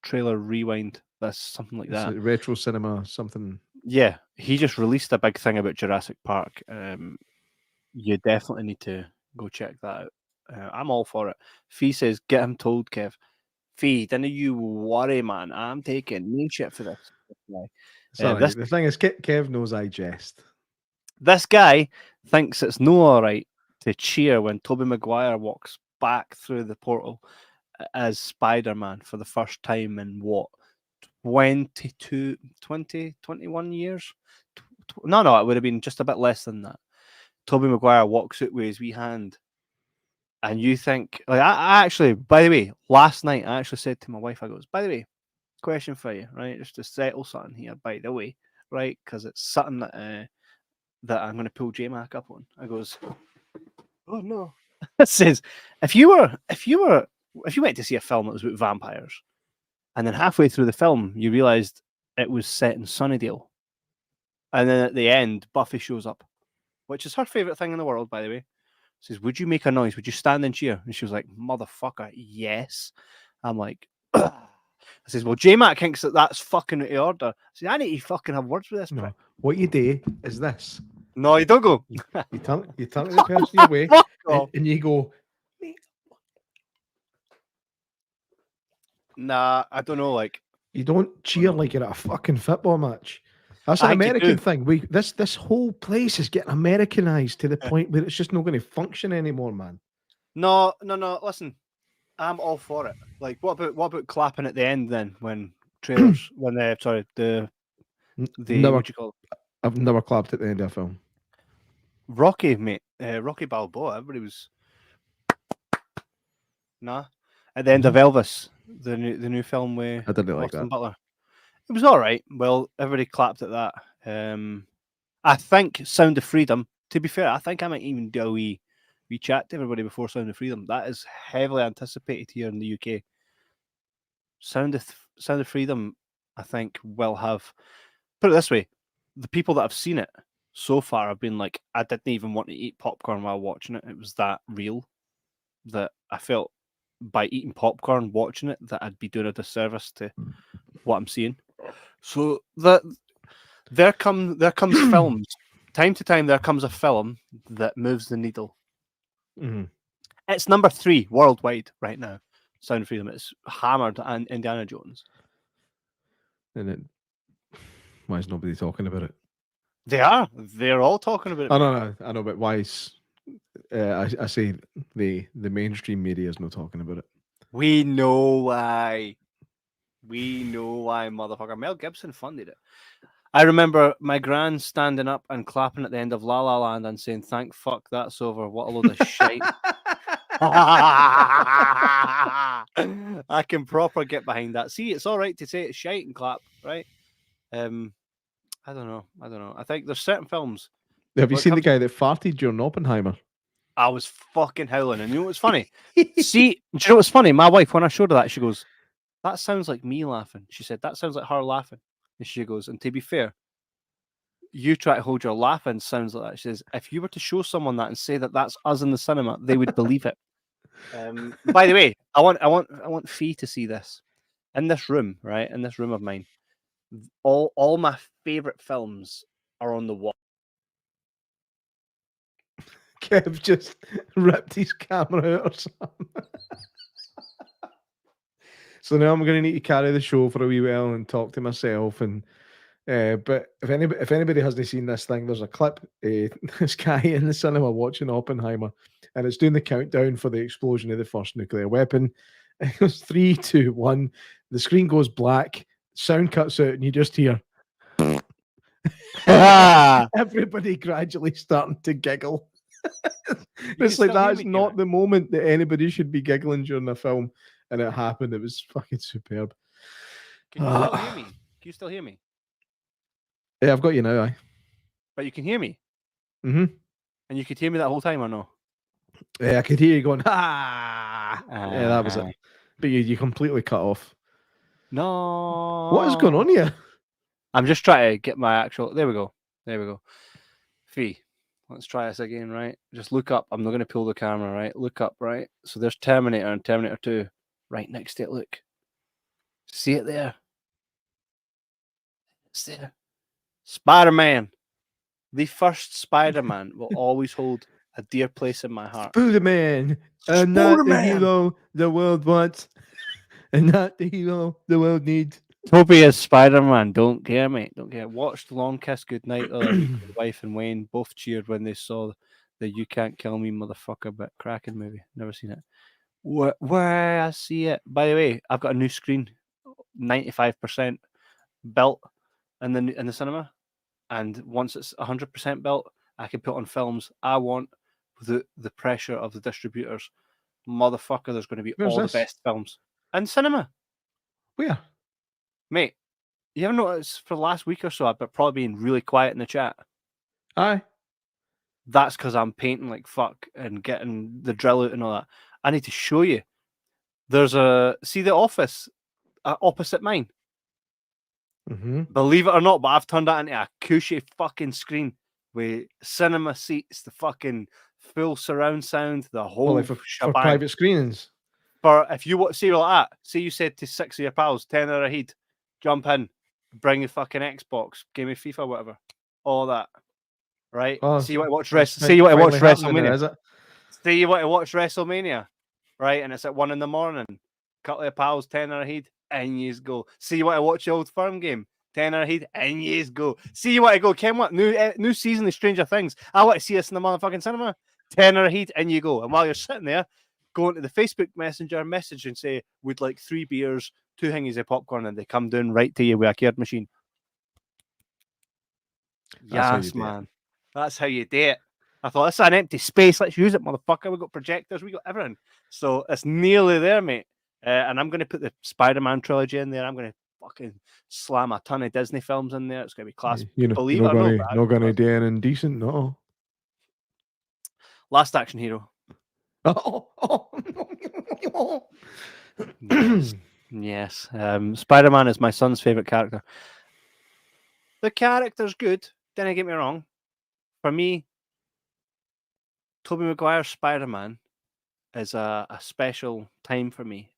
Speaker 1: trailer rewind. That's something like that.
Speaker 3: Retro cinema, something.
Speaker 1: Yeah, he just released a big thing about Jurassic Park. You definitely need to go check that out. I'm all for it. Fee says, get him told, Kev. Fee, don't you worry, man. I'm taking no shit for this.
Speaker 3: Sorry, the thing is, Kev knows I jest.
Speaker 1: This guy thinks it's no all right to cheer when Tobey Maguire walks back through the portal as Spider-Man for the first time in what? 21 years? No, it would have been just a bit less than that. Tobey Maguire walks out with his wee hand. And you think, like, I actually, by the way, last night I actually said to my wife, I goes, by the way, question for you, right? Just to settle something here, by the way, right? Because it's something that that I'm going to pull J Mac up on. I goes, oh no. It says, if you went to see a film that was about vampires, and then halfway through the film you realised it was set in Sunnydale, and then at the end Buffy shows up, which is her favourite thing in the world, by the way. Says, would you make a noise? Would you stand and cheer? And she was like, motherfucker, yes. I'm like, ugh. I says, well, J-Mac thinks that's fucking out of order. I said, I need to fucking have words with this prick.
Speaker 3: What you do is this.
Speaker 1: No, you don't go.
Speaker 3: You turn to the person your way and you go.
Speaker 1: Nah, I don't know, like.
Speaker 3: You don't cheer like you're at a fucking football match. That's an American thing. This whole place is getting Americanized to the point where it's just not going to function anymore, man.
Speaker 1: No. Listen, I'm all for it. Like, what about clapping at the end then when trailers when what do you call it?
Speaker 3: I've never clapped at the end of a film.
Speaker 1: Rocky, mate, Rocky Balboa. Everybody was at the end of Elvis, the new film with
Speaker 3: I didn't like
Speaker 1: Austin
Speaker 3: that.
Speaker 1: Butler. It was all right. Well, everybody clapped at that. I think Sound of Freedom, to be fair, I think I might even do a wee chat to everybody before Sound of Freedom. That is heavily anticipated here in the UK. Sound of Freedom, I think, will have, put it this way, the people that have seen it so far have been like, I didn't even want to eat popcorn while watching it. It was that real that I felt by eating popcorn watching it that I'd be doing a disservice to what I'm seeing. So that there comes films. Time to time, there comes a film that moves the needle.
Speaker 3: Mm-hmm.
Speaker 1: It's number 3 worldwide right now. Sound of Freedom. It's hammered and Indiana Jones.
Speaker 3: And why is nobody talking about it?
Speaker 1: They are. They're all talking about it.
Speaker 3: I know, but why is I say the mainstream media is not talking about it.
Speaker 1: We know why. We know why, motherfucker. Mel Gibson funded it. I remember my gran standing up and clapping at the end of La La Land and saying, thank fuck that's over. What a load of shit. I can proper get behind that. See, it's all right to say it's shite and clap, right? I don't know. I think there's certain films.
Speaker 3: Have you
Speaker 1: When it
Speaker 3: seen the
Speaker 1: comes to-
Speaker 3: guy that farted during Oppenheimer?
Speaker 1: I was fucking howling, and you know what's funny? See, do you know what's funny? My wife, when I showed her that, she goes, "That sounds like me laughing." She said, "That sounds like her laughing." And she goes, "And to be fair, you try to hold your laughing sounds like that." She says, "If you were to show someone that and say that that's us in the cinema, they would believe it." By the way, I want Fee to see this in this room, right? In this room of mine, all my favorite films are on the wall.
Speaker 3: Kev just ripped his camera out or something. So now I'm going to need to carry the show for a wee while and talk to myself. And but if anybody hasn't seen this thing, there's a clip. This guy in the cinema watching Oppenheimer, and it's doing the countdown for the explosion of the first nuclear weapon. It goes 3, 2, 1. The screen goes black. Sound cuts out, and you just hear everybody gradually starting to giggle. It's like that's not the moment that anybody should be giggling during a film, and it happened. It was fucking superb.
Speaker 1: Can you still hear me? Can you still hear me?
Speaker 3: Yeah, I've got you now.
Speaker 1: But you can hear me.
Speaker 3: Mm-hmm.
Speaker 1: And you could hear me that whole time or no?
Speaker 3: Yeah, I could hear you going, ah. Yeah, that was it. But you completely cut off.
Speaker 1: No.
Speaker 3: What is going on here?
Speaker 1: I'm just trying to get my actual. There we go. Fee, let's try this again, right? Just look up. I'm not going to pull the camera, right? Look up, right? So there's Terminator and Terminator 2 right next to it. Look. See it there? It's there. Spider-Man. The first Spider-Man will always hold a dear place in my heart.
Speaker 3: Spider-Man. Not the hero the world wants. And not the hero the world needs.
Speaker 1: Toby is Spider-Man. Don't care, mate. Don't care. Watched Long Kiss Goodnight the other week with my wife and Wayne. Both cheered when they saw the You Can't Kill Me Motherfucker but cracking movie. Never seen it. Where I see it. By the way, I've got a new screen, 95% built in the cinema. And once it's 100% built, I can put on films I want with the pressure of the distributors. Motherfucker, there's going to be
Speaker 3: Where's
Speaker 1: all
Speaker 3: this?
Speaker 1: the best films. In cinema.
Speaker 3: Where?
Speaker 1: Mate, you ever noticed for the last week or so I've probably been really quiet in the chat?
Speaker 3: Aye.
Speaker 1: That's because I'm painting like fuck and getting the drill out and all that. I need to show you. There's see the office opposite mine.
Speaker 3: Mm-hmm.
Speaker 1: Believe it or not, but I've turned that into a cushy fucking screen with cinema seats, the fucking full surround sound, the whole
Speaker 3: Well, for
Speaker 1: shebang.
Speaker 3: private screenings.
Speaker 1: For if you want, see like that, say you said to 6 of your pals, 10 hour heat, jump in, bring your fucking Xbox, give me FIFA, whatever, all that, right?
Speaker 3: Oh,
Speaker 1: see you want to watch
Speaker 3: see you want to watch
Speaker 1: WrestleMania.
Speaker 3: Is it?
Speaker 1: Say you want to watch WrestleMania, right? And it's at 1 a.m. Couple of pals, 10 hour heat, and you go. See you want to watch the Old Firm game. 10 hour heat, and you go. See you want to go. Ken, what new season of Stranger Things? I want to see us in the motherfucking cinema. 10 hour heat, and you go. And while you're sitting there, go into the Facebook Messenger message and say, "Would like 3 beers, 2 hingies of popcorn," and they come down right to you with a card machine. Yes, man. That's how you do it. I thought, it's an empty space. Let's use it, motherfucker. We've got projectors. We got everything. So it's nearly there, mate. And I'm going to put the Spider-Man trilogy in there. I'm going to fucking slam a ton of Disney films in there. It's going to be class.
Speaker 3: You're not going to do anything decent, no.
Speaker 1: Last Action Hero. Yes. Spider-Man is my son's favorite character. The character's good. Don't get me wrong. For me, Tobey Maguire's Spider-Man is a special time for me.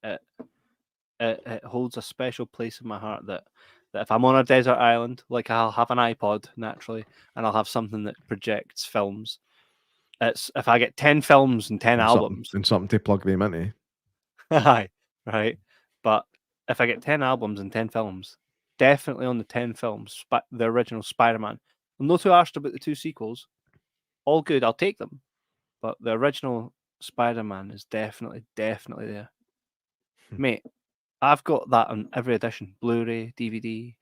Speaker 1: It holds a special place in my heart that if I'm on a desert island, like I'll have an iPod naturally, and I'll have something that projects films. It's if I get 10 films and 10 albums
Speaker 3: and something to plug them into.
Speaker 1: Aye, right. But if I get 10 albums and 10 films, definitely on the 10 films, the original Spider-Man. I'm not too arsed about the 2 sequels. All good, I'll take them. But the original Spider-Man is definitely there. Mate, I've got that on every edition. Blu-ray, DVD,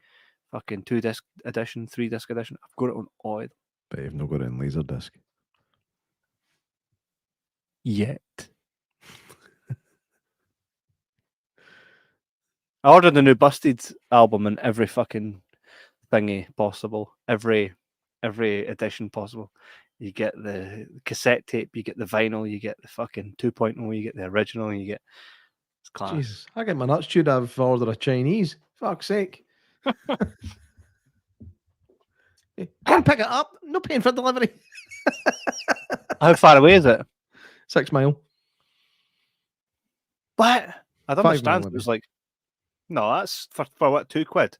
Speaker 1: fucking 2-disc edition, 3-disc edition. I've got it on all.
Speaker 3: But you've not got it in Laserdisc.
Speaker 1: Yet. I ordered the new Busted album in every fucking thingy possible, every edition possible. You get the cassette tape, you get the vinyl, you get the fucking 2.0, you get the original, you get it's class.
Speaker 3: Jesus, I get my nuts chewed. I've ordered a Chinese. Fuck's sake. Go and pick it up. No paying for delivery.
Speaker 1: How far away is it?
Speaker 3: 6 mile.
Speaker 1: What? I don't
Speaker 3: 5 mile,
Speaker 1: understand. It
Speaker 3: maybe.
Speaker 1: was like, no, that's for what, £2? Put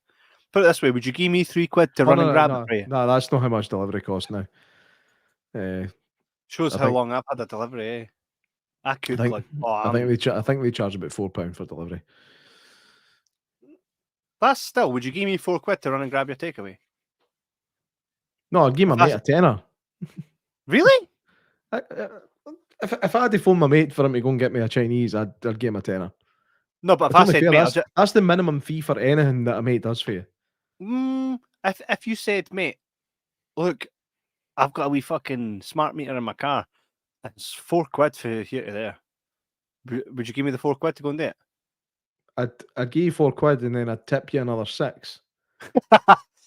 Speaker 1: it this way, would you give me £3 to
Speaker 3: Oh,
Speaker 1: run
Speaker 3: no,
Speaker 1: and
Speaker 3: no,
Speaker 1: grab
Speaker 3: no,
Speaker 1: it for you?
Speaker 3: no, that's not how much delivery costs now.
Speaker 1: Shows
Speaker 3: I
Speaker 1: how
Speaker 3: think-
Speaker 1: long I've had a delivery, eh? I could
Speaker 3: I think,
Speaker 1: like,
Speaker 3: I think they charge about £4 for delivery.
Speaker 1: that's still. Would you give me £4 to run and grab your takeaway?
Speaker 3: No, I'd give my
Speaker 1: If
Speaker 3: mate
Speaker 1: that's-
Speaker 3: a tenner.
Speaker 1: Really?
Speaker 3: If I had to phone my mate for him to go and get me a Chinese, I'd give him a tenner.
Speaker 1: No, but if
Speaker 3: It's
Speaker 1: I
Speaker 3: only
Speaker 1: said,
Speaker 3: fair,
Speaker 1: mate,
Speaker 3: that's the minimum fee for anything that a mate does for you.
Speaker 1: if you said, mate, look, I've got a wee fucking smart meter in my car. It's £4 for here to there. Would you give me the £4 to go and do it?
Speaker 3: I'd give you £4 and then I'd tip you another 6.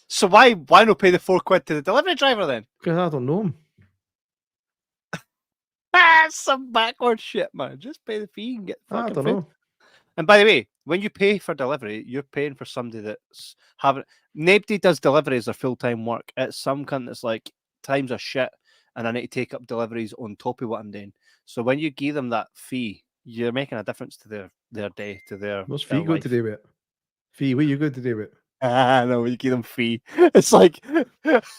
Speaker 1: So why not pay the £4 to the delivery driver then?
Speaker 3: Because I don't know him.
Speaker 1: That's some backward shit, man. Just pay the fee and get the
Speaker 3: I
Speaker 1: fucking
Speaker 3: don't
Speaker 1: food.
Speaker 3: know.
Speaker 1: And by the way, when you pay for delivery, you're paying for somebody that's having. Nobody does delivery as their full-time work. It's some cunt that's like, times are shit, and I need to take up deliveries on top of what I'm doing. So when you give them that fee, you're making a difference to their day, to their.
Speaker 3: What's
Speaker 1: their
Speaker 3: fee good to do with it? Fee, what you good to do with it?
Speaker 1: No, you give them fee. It's like,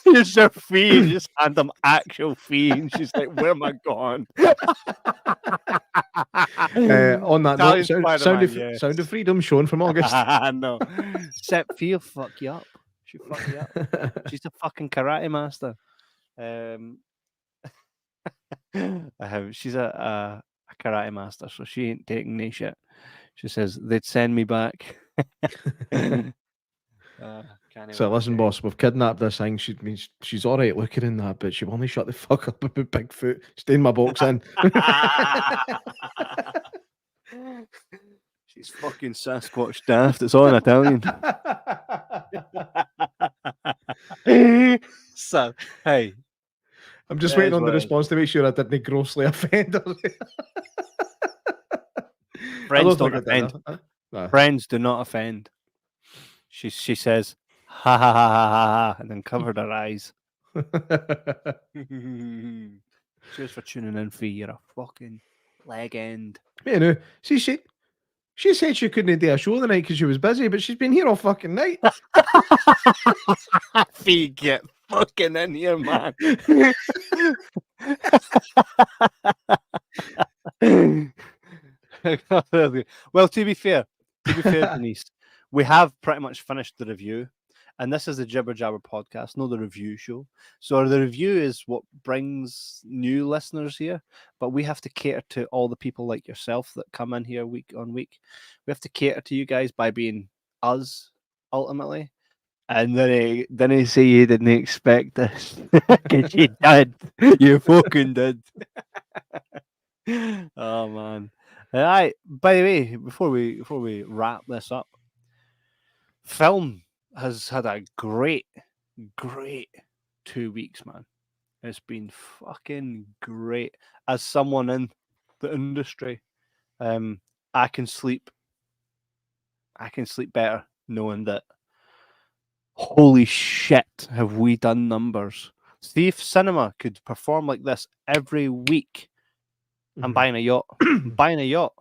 Speaker 1: here's your fee. You just hand them actual fee. And she's like, where am I going?
Speaker 3: On that
Speaker 1: Italian
Speaker 3: note,
Speaker 1: Spider-Man,
Speaker 3: Sound of Freedom shown from August.
Speaker 1: No. Except fee'll fuck you up. She'll fuck you up. She's a fucking karate master. She's a karate master, so she ain't taking no shit. She says they'd send me back.
Speaker 3: So listen, boss, we've kidnapped this thing. She's all right looking in that, but she will only shut the fuck up about Bigfoot. Stay in my box in.
Speaker 1: She's fucking Sasquatch daft. It's all in Italian. So, hey.
Speaker 3: I'm just waiting on the response to make sure I didn't grossly offend her.
Speaker 1: Friends don't offend. Friends do not offend. She says, ha ha ha ha ha ha, and then covered her eyes. Cheers for tuning in, Fee. You're a fucking legend.
Speaker 3: You know, she said she couldn't do a show the night because she was busy, but she's been here all fucking night.
Speaker 1: Fee, get fucking in here, man. Well, to be fair, Denise, we have pretty much finished the review, and this is the Jibber Jabber podcast, not the review show. So the review is what brings new listeners here, but we have to cater to all the people like yourself that come in here week on week. We have to cater to you guys by being us, ultimately. And then he say you didn't expect this, because you did. You fucking did. Oh man! By the way, before we wrap this up, film has had a great 2 weeks, man. It's been fucking great. As someone in the industry, I can sleep better knowing that. Holy shit, have we done numbers? See if cinema could perform like this every week. I'm buying a yacht. I'm buying a yacht.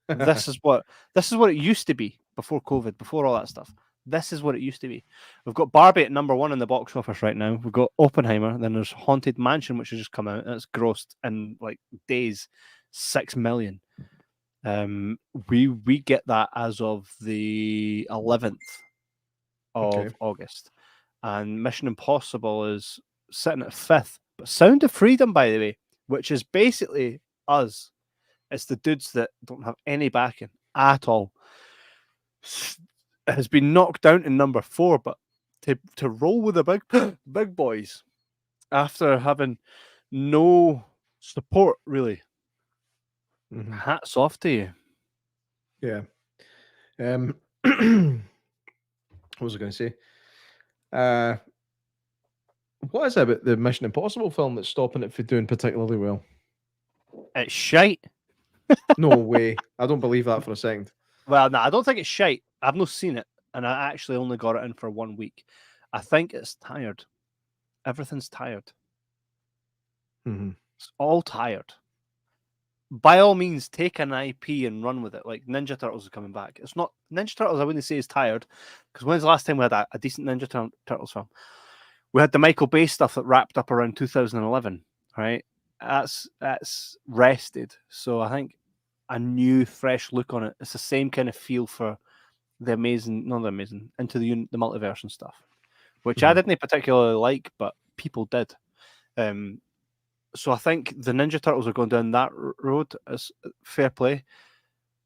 Speaker 1: This is what it used to be before COVID, before all that stuff. This is what it used to be. We've got Barbie at number 1 in the box office right now. We've got Oppenheimer. Then there's Haunted Mansion, which has just come out, and it's grossed in like days 6 million. We get that as of the 11th of August, and Mission Impossible is sitting at 5th. But Sound of Freedom, by the way, which is basically us, it's the dudes that don't have any backing at all, has been knocked down to number 4. But to roll with the big boys after having no support, really, hats off to you.
Speaker 3: Yeah. What was I going to say? What is it about the Mission Impossible film that's stopping it from doing particularly well?
Speaker 1: It's shite.
Speaker 3: No way. I don't believe that for a second.
Speaker 1: Well, no, I don't think it's shite. I've not seen it, and I actually only got it in for 1 week. I think it's tired. Everything's tired.
Speaker 3: Mm-hmm.
Speaker 1: It's all tired. By all means, take an IP and run with it. Like Ninja Turtles are coming back. It's not Ninja Turtles. I wouldn't say is tired, because when's the last time we had a decent Ninja Turtles film? We had the Michael Bay stuff that wrapped up around 2011, right? That's rested. So I think a new, fresh look on it. It's the same kind of feel for not the amazing, Into the Multiverse and stuff, which I didn't particularly like, but people did. So I think the Ninja Turtles are going down that road. As fair play.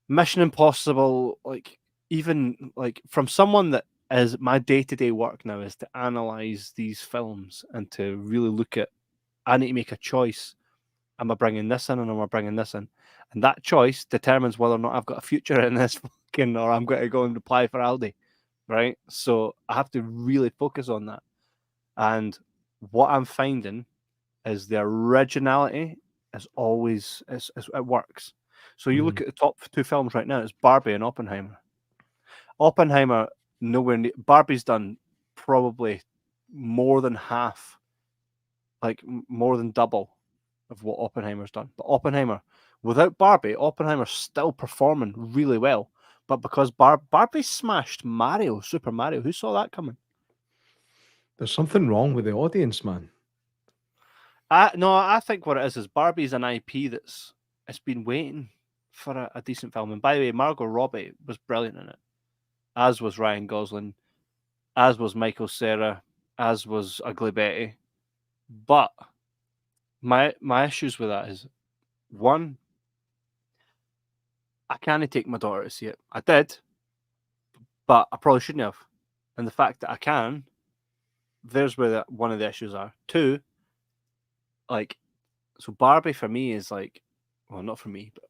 Speaker 1: Mission Impossible, like even like from someone that is my day-to-day work now is to analyze these films and to really look at. I need to make a choice. Am I bringing this in, and am I bringing this in? And that choice determines whether or not I've got a future in this fucking, or I'm going to go and apply for Aldi, right? So I have to really focus on that. And what I'm finding is the originality is always it works. So you look at the top 2 films right now, it's Barbie and Oppenheimer. Oppenheimer, nowhere near. Barbie's done probably more than half, like more than double of what Oppenheimer's done. But Oppenheimer, without Barbie, Oppenheimer's still performing really well. But because Barbie smashed Super Mario, who saw that coming?
Speaker 3: There's something wrong with the audience, man.
Speaker 1: No, I think what it is Barbie's an IP it's been waiting for a decent film. And by the way, Margot Robbie was brilliant in it, as was Ryan Gosling, as was Michael Cera, as was Ugly Betty. But my issues with that is, one, I can't take my daughter to see it. I did, but I probably shouldn't have. And the fact that I can, there's where one of the issues are. Two, like, so Barbie for me is like, well, not for me, but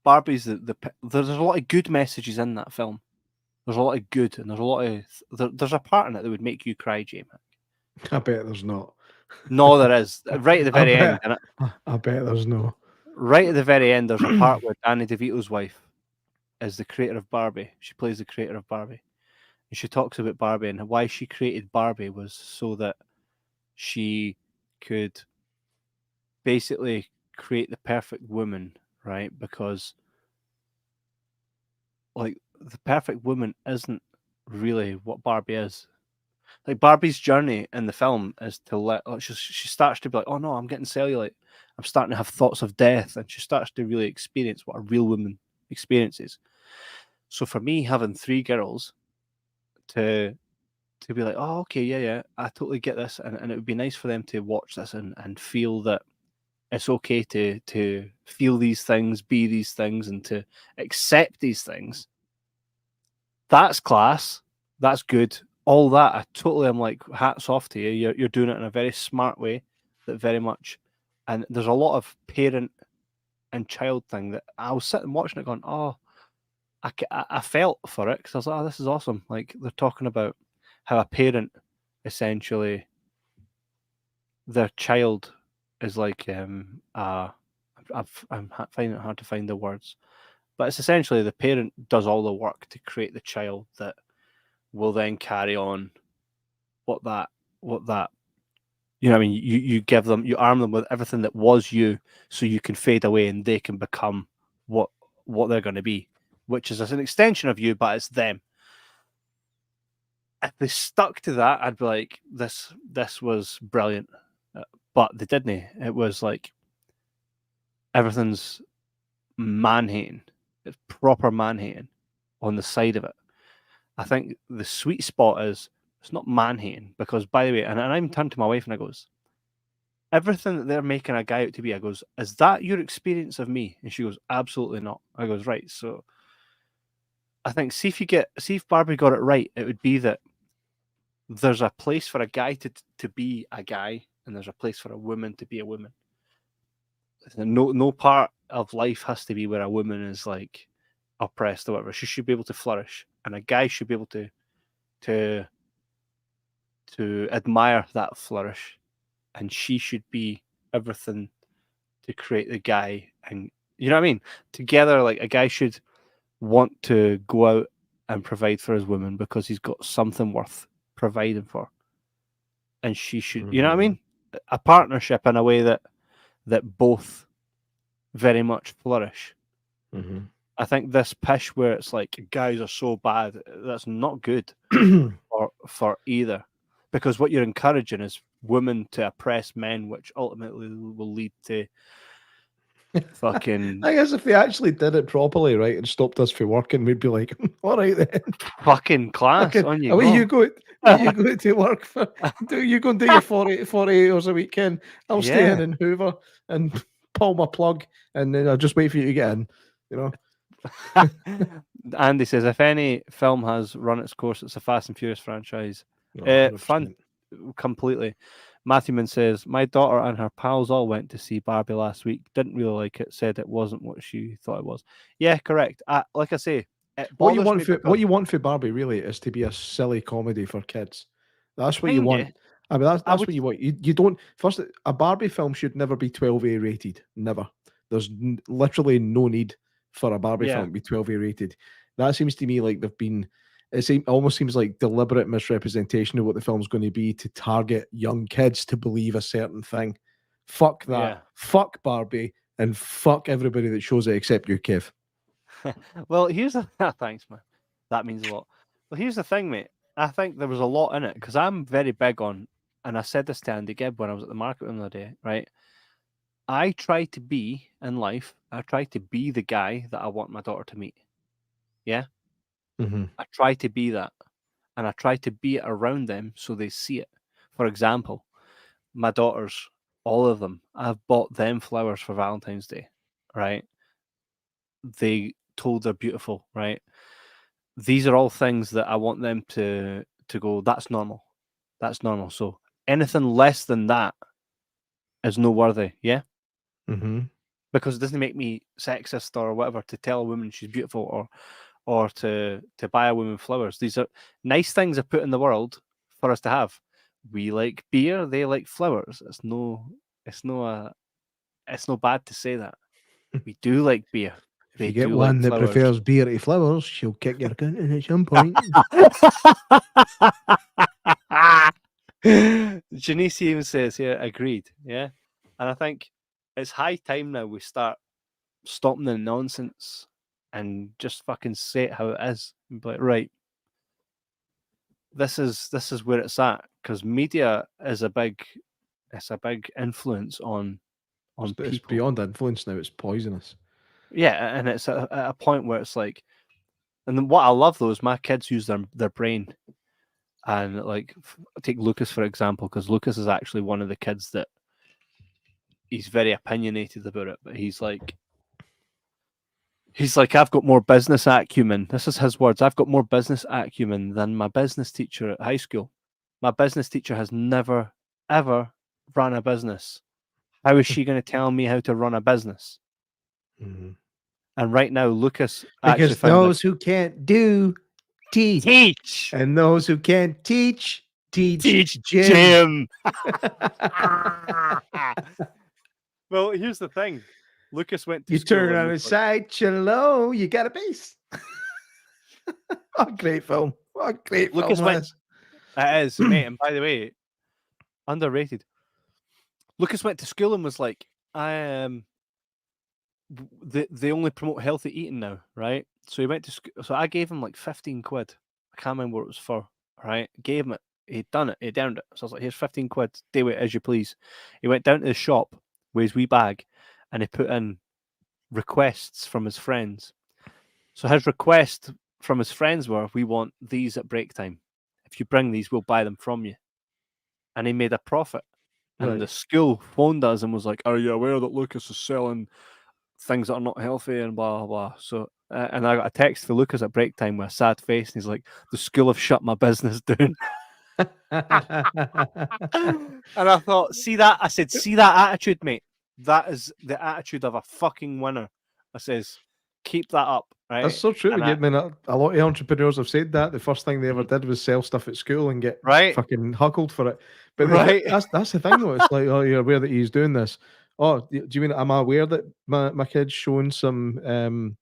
Speaker 1: Barbie's there's a lot of good messages in that film. There's a lot of good, and there's a lot of there's a part in it that would make you cry, Jay Mack.
Speaker 3: I bet there's not.
Speaker 1: No, there is. Right at the very end.
Speaker 3: I bet there's no.
Speaker 1: Right at the very end, there's a part where Danny DeVito's wife is the creator of Barbie. She plays the creator of Barbie. And she talks about Barbie, and why she created Barbie was so that she could basically create the perfect woman, right? Because like the perfect woman isn't really what Barbie is. Like Barbie's journey in the film is to she starts to be like, oh no, I'm getting cellulite. I'm starting to have thoughts of death, and she starts to really experience what a real woman experiences. So for me, having 3 girls to be like, oh, okay, yeah, I totally get this, and it would be nice for them to watch this and feel that it's okay to feel these things, be these things, and to accept these things. That's class. That's good. All that, I totally am like, hats off to you. You're doing it in a very smart way, that very much. And there's a lot of parent and child thing that I was sitting watching it going, oh, I felt for it, because I was like, oh, this is awesome. Like they're talking about how a parent essentially, their child is like I'm finding it hard to find the words, but it's essentially the parent does all the work to create the child that will then carry on what that you know what I mean, you give them, you arm them with everything that was you, so you can fade away and they can become what they're going to be, which is an extension of you, but it's them. If they stuck to that, I'd be like, this was brilliant. But they didn't. It was like everything's man-hating. It's proper man-hating on the side of it. I think the sweet spot is, it's not man-hating, because, by the way, and I even turned to my wife and I goes, everything that they're making a guy out to be, I goes, is that your experience of me? And she goes, absolutely not. I goes, right. So I think, see if Barbie got it right, it would be that there's a place for a guy to be a guy, and there's a place for a woman to be a woman. No part of life has to be where a woman is like oppressed or whatever. She should be able to flourish, and a guy should be able to admire that flourish, and she should be everything to create the guy. And you know what I mean? Together, like a guy should want to go out and provide for his woman because he's got something worth providing for, and she should, you know what I mean? A partnership in a way that both very much flourish. I think this pish where it's like guys are so bad, that's not good for either, because what you're encouraging is women to oppress men, which ultimately will lead to fucking
Speaker 3: I guess if they actually did it properly, right, and stopped us from working, we'd be like, all right then.
Speaker 1: fucking class.
Speaker 3: Okay,
Speaker 1: On you
Speaker 3: away
Speaker 1: go.
Speaker 3: you go. Away you go to work for. You go and do your 40 hours a weekend. I'll stay in and Hoover and pull my plug, and then I'll just wait for you to get in. You know.
Speaker 1: Andy says, if any film has run its course, it's a Fast and Furious franchise.
Speaker 3: Oh,
Speaker 1: Fun, completely. Matthewman says, my daughter and her pals all went to see Barbie last week. Didn't really like it. Said it wasn't what she thought it was. Yeah, correct. Like I say,
Speaker 3: what you want for Barbie really is to be a silly comedy for kids. That's what you want. I mean, that's what you want. You don't. First, a Barbie film should never be 12A rated. Never. There's literally no need for a Barbie film to be 12A rated. That seems to me like they've been. It almost seems like deliberate misrepresentation of what the film's going to be to target young kids to believe a certain thing. Fuck that.
Speaker 1: Yeah.
Speaker 3: Fuck Barbie and fuck everybody that shows it except you, Kev.
Speaker 1: Well, here's the thanks, man. That means a lot. Well, here's the thing, mate. I think there was a lot in it because I'm very big on, and I said this to Andy Gibb when I was at the market the other day, right? I try to be in life. I try to be the guy that I want my daughter to meet. Yeah. I try to be that, and I try to be it around them so they see it. For example, my daughters, all of them, I've bought them flowers for Valentine's Day, right? They told they're beautiful, right? These are all things that I want them to go, that's normal. That's normal. So anything less than that is no worthy, yeah? Because it doesn't make me sexist or whatever to tell a woman she's beautiful or to buy a woman flowers. These are nice things I put in the world for us to have. We like beer, they like flowers. It's no bad to say that. We do like beer.
Speaker 3: If you get one that prefers beer to flowers, she'll kick your cunt in at some point.
Speaker 1: Janice even says here, agreed. Yeah. And I think it's high time now we start stopping the nonsense and just fucking say it how it is. And be like, right, this is where it's at. Because media is a big influence on people.
Speaker 3: It's beyond influence now, it's poisonous.
Speaker 1: Yeah, and it's at a point where it's like, and then what I love though is my kids use their brain. And like, take Lucas for example, because Lucas is actually one of the kids that he's very opinionated about it, but he's like, I've got more business acumen. This is his words. I've got more business acumen than my business teacher at high school. My business teacher has never, ever run a business. How is she going to tell me how to run a business? And right now, Lucas
Speaker 3: because those who can't do teach, and those who can't teach Jim.
Speaker 1: Well, here's the thing. Lucas went to
Speaker 3: you
Speaker 1: school.
Speaker 3: Turn on his side, cello, you got a bass. What a great film. What a great
Speaker 1: Lucas
Speaker 3: film.
Speaker 1: It is, mate. And by the way, underrated. Lucas went to school and was like, they only promote healthy eating now, right? So he went to school. So I gave him like 15 quid. I can't remember what it was for, right? Gave him it. He'd done it. He downed it. So I was like, here's 15 quid. Do it as you please. He went down to the shop with his wee bag and he put in requests from his friends. So his request from his friends were, we want these at break time. If you bring these, we'll buy them from you. And he made a profit. And the school phoned us and was like, are you aware that Lucas is selling things that are not healthy and blah, blah, blah. So, and I got a text for Lucas at break time with a sad face. And he's like, the school have shut my business down. And I thought, see that? I said, see that attitude, mate? That is the attitude of a fucking winner. I says, keep that up. right?
Speaker 3: That's so true.
Speaker 1: And
Speaker 3: Yeah, I mean, a lot of entrepreneurs have said that the first thing they ever did was sell stuff at school and get
Speaker 1: right,
Speaker 3: fucking huckled for it. But
Speaker 1: right.
Speaker 3: that's the thing though. It's like, oh, you're aware that he's doing this. Oh, do you mean am I aware that my kid's showing some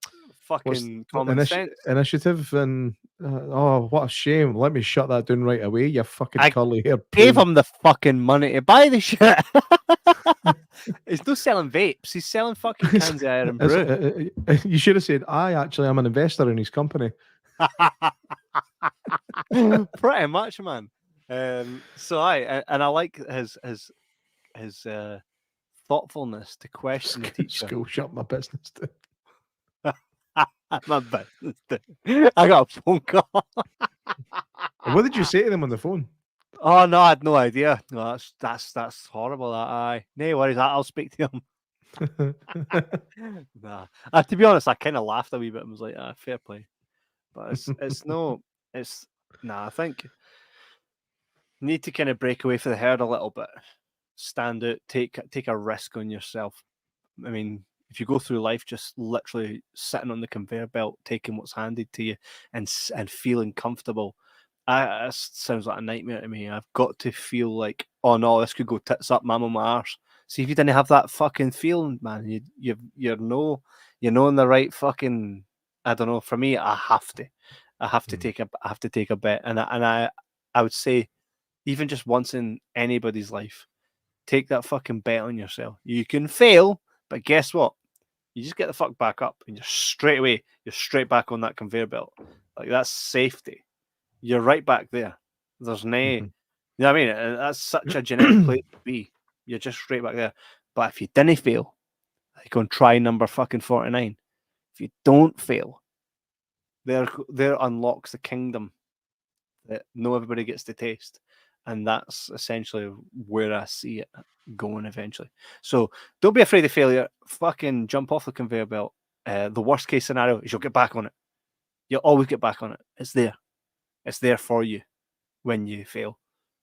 Speaker 3: what's
Speaker 1: Fucking common sense.
Speaker 3: initiative and oh, what a shame. Let me shut that down right away. You fucking
Speaker 1: I
Speaker 3: curly hair.
Speaker 1: Gave him the fucking money to buy the shit. He's not selling vapes. He's selling fucking cans of Iron Brew.
Speaker 3: You should have said, I actually am an investor in his company.
Speaker 1: Pretty much, man. So I like his thoughtfulness to question the teacher.
Speaker 3: School shut my business down.
Speaker 1: My business. I got a phone call.
Speaker 3: What did you say to them on the phone?
Speaker 1: Oh no, I had no idea. No, that's horrible. That aye. No worries. I'll speak to him. Nah. To be honest, I kind of laughed a wee bit and was like, fair play. But I think you need to kind of break away from the herd a little bit. Stand out, take a risk on yourself. I mean, if you go through life just literally sitting on the conveyor belt, taking what's handed to you and feeling comfortable, that sounds like a nightmare to me. I've got to feel like, oh no, this could go tits up, man on my arse. See, if you didn't have that fucking feeling, man, you're in the right fucking. I don't know. For me, I have to take a bet, and I would say, even just once in anybody's life, take that fucking bet on yourself. You can fail, but guess what? You just get the fuck back up, and you're straight back on that conveyor belt. Like, that's safety. You're right back there. There's no, you know what I mean? That's such a generic place to be. You're just straight back there. But if you didn't fail, you go and try number fucking 49. If you don't fail, there unlocks the kingdom that no everybody gets to taste. And that's essentially where I see it going eventually. So don't be afraid of failure. Fucking jump off the conveyor belt. The worst case scenario is you'll get back on it. You'll always get back on it. It's there. It's there for you when you fail.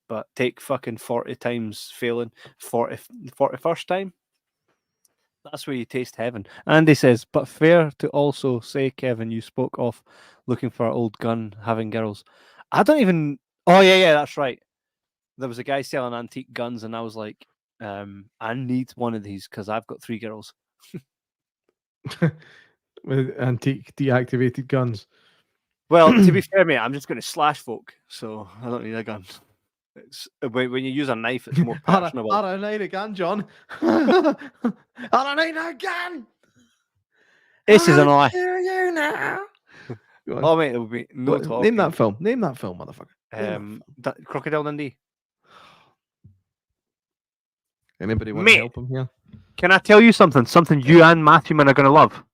Speaker 1: But take fucking 40 times failing. 41st time, that's where you taste heaven. Andy says, but fair to also say, Kevin, you spoke of looking for an old gun, having girls. I don't even... Oh, yeah, that's right. There was a guy selling antique guns, and I was like, I need one of these because I've got 3 girls.
Speaker 3: With antique deactivated guns.
Speaker 1: Well, to be fair, mate, I'm just going to slash folk, so I don't need a gun. It's, when you use a knife, it's more personable.
Speaker 3: I don't need a gun, John. I don't need a gun.
Speaker 1: This is an lie.
Speaker 3: You now.
Speaker 1: Oh, mate, it would be no talking.
Speaker 3: Name that film, motherfucker.
Speaker 1: Crocodile Dundee.
Speaker 3: Anybody want to help him here?
Speaker 1: Can I tell you something? Something you and Matthewman are going to love.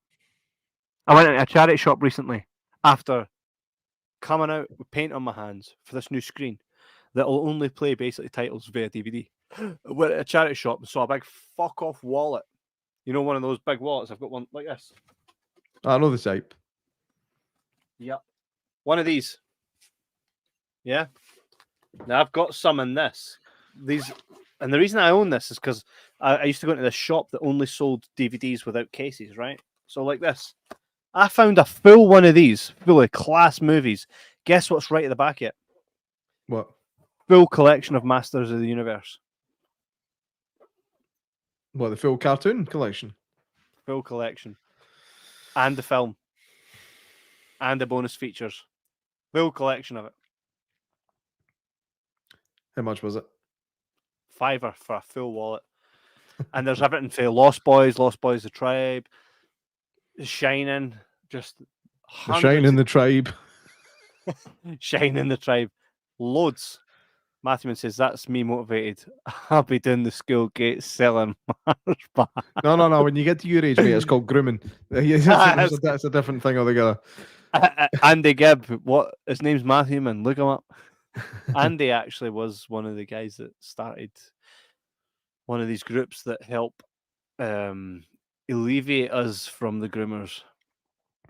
Speaker 1: I went into a charity shop recently after coming out with paint on my hands for this new screen that will only play basically titles via DVD. I went to a charity shop and saw a big fuck off wallet. You know, one of those big wallets. I've got one like this.
Speaker 3: I know the type.
Speaker 1: Yep. One of these. Yeah. Now I've got some in this. These, and the reason I own this is because I used to go into this shop that only sold DVDs without cases, right? So like this. I found a full one of these, full of class movies. Guess what's right at the back of it?
Speaker 3: What?
Speaker 1: Full collection of Masters of the Universe.
Speaker 3: What, the full cartoon collection?
Speaker 1: Full collection. And the film. And the bonus features. Full collection of it.
Speaker 3: How much was it?
Speaker 1: £5 for a full wallet. And there's everything for Lost Boys the Tribe, Shining, just
Speaker 3: The Shining the Tribe.
Speaker 1: Shining the Tribe. Loads. Matthewman says, that's me motivated. I'll be down the school gate selling Mars bar.
Speaker 3: No. When you get to your age, mate, it's called grooming. That's a different thing altogether.
Speaker 1: Andy Gibb, his name's Matthewman. Look him up. Andy actually was one of the guys that started one of these groups that help alleviate us from the groomers.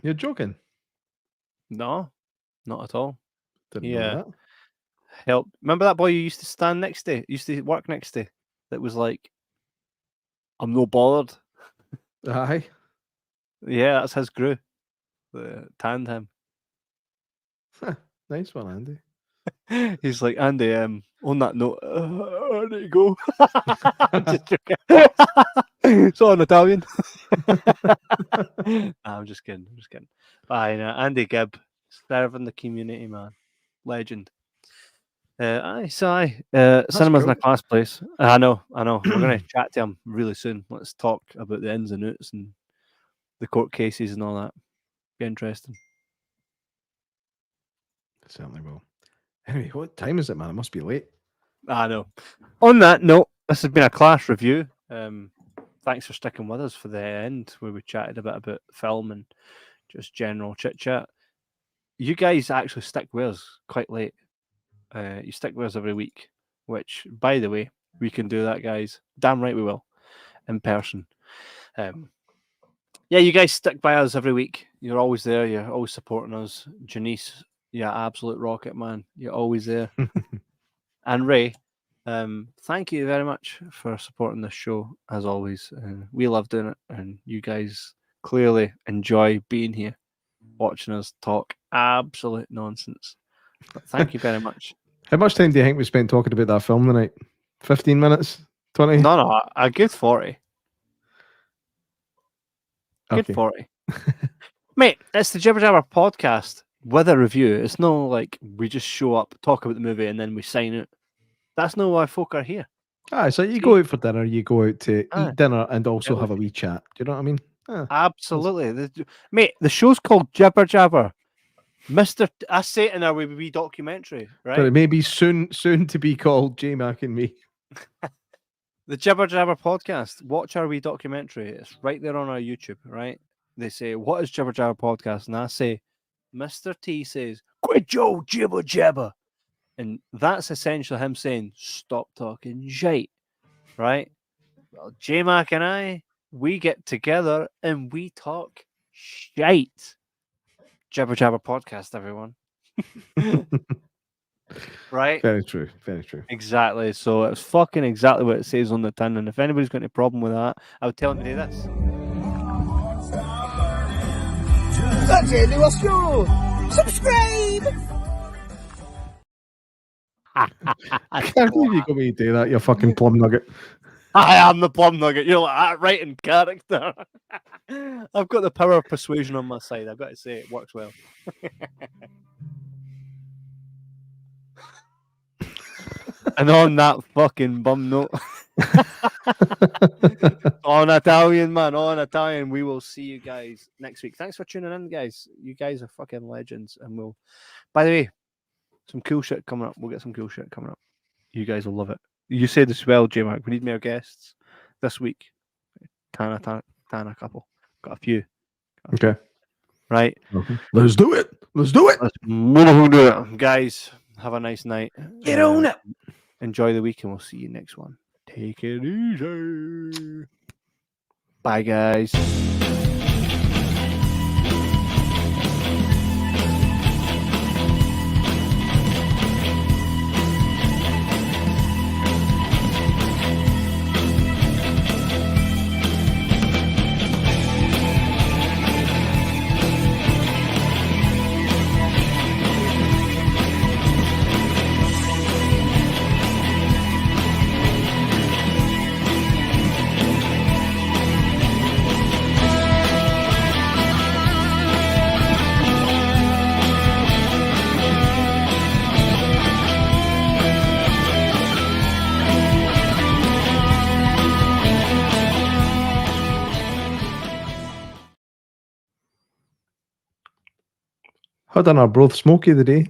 Speaker 3: You're joking?
Speaker 1: No, not at all.
Speaker 3: Didn't know that.
Speaker 1: Help. Remember that boy you used to stand next to, used to work next to, that was like, I'm no bothered.
Speaker 3: Aye.
Speaker 1: Yeah, that's his crew. tanned him.
Speaker 3: Nice one, Andy.
Speaker 1: He's like, Andy, on that note, I need to go. I'm just joking. It's all in Italian. Nah, I'm just kidding. Bye, Andy Gibb, serving the community, man. Legend. Cinemas in
Speaker 3: cool.
Speaker 1: a class place. I know. We're going to chat to him really soon. Let's talk about the ins and outs and the court cases and all that. Be interesting.
Speaker 3: Certainly will. Anyway, what time is it, man? It must be late.
Speaker 1: I know. On that note, this has been a class review. Thanks for sticking with us for the end, where we chatted a bit about film and just general chit chat. You guys actually stick with us quite late. You stick with us every week, which, by the way, we can do that, guys. Damn right we will, in person. Yeah, you guys stick by us every week. You're always there. You're always supporting us. Janice, yeah, absolute rocket, man. You're always there. And Ray, thank you very much for supporting this show, as always. We love doing it, and you guys clearly enjoy being here, watching us talk absolute nonsense. But thank you very much.
Speaker 3: How much time do you think we spent talking about that film tonight? 15 minutes? 20?
Speaker 1: No, a good 40. Good
Speaker 3: Okay.
Speaker 1: 40. Mate, it's the Jibber Jabber podcast with a review. It's no like we just show up, talk about the movie, and then we sign out. That's not why folk are here.
Speaker 3: So you go out for dinner, you go out to
Speaker 1: Aye.
Speaker 3: eat dinner and also
Speaker 1: Yeah,
Speaker 3: have a wee chat. Do you know what I mean?
Speaker 1: Absolutely. Mate, the show's called Jibber Jabber. I say it in our wee documentary, right?
Speaker 3: But it may be soon to be called J Mack and me.
Speaker 1: The Jibber Jabber podcast. Watch our wee documentary. It's right there on our YouTube, right? They say, what is Jibber Jabber podcast? And I say, Mr. T says, quit your jibber jabber. And that's essentially him saying, stop talking shite, right? Well, J-Mac and I, we get together and we talk shite. Jibber Jabber podcast, everyone. Right?
Speaker 3: Very true. Very true.
Speaker 1: Exactly. So it's fucking exactly what it says on the tin. And if anybody's got any problem with that, I would tell them to do this.
Speaker 4: Subscribe!
Speaker 3: I can't believe you got me to do that, you fucking plum nugget.
Speaker 1: I am the plum nugget. You're like that right in character. I've got the power of persuasion on my side. I've got to say it works well. And on that fucking bum note, on Italian, man, on Italian, we will see you guys next week. Thanks for tuning in, guys. You guys are fucking legends. And we'll, by the way, some cool shit coming up. We'll get some cool shit coming up. You guys will love it. You said as well, J-Mac, we need more guests this week. Tana couple. Got a few.
Speaker 3: Okay.
Speaker 1: Right.
Speaker 3: Okay. Let's do it. Let's do it.
Speaker 1: Let's do it. Guys, have a nice night.
Speaker 3: Get on it.
Speaker 1: Enjoy the week and we'll see you next one. Take it easy. Bye, guys.
Speaker 3: Had our broth smoky the day.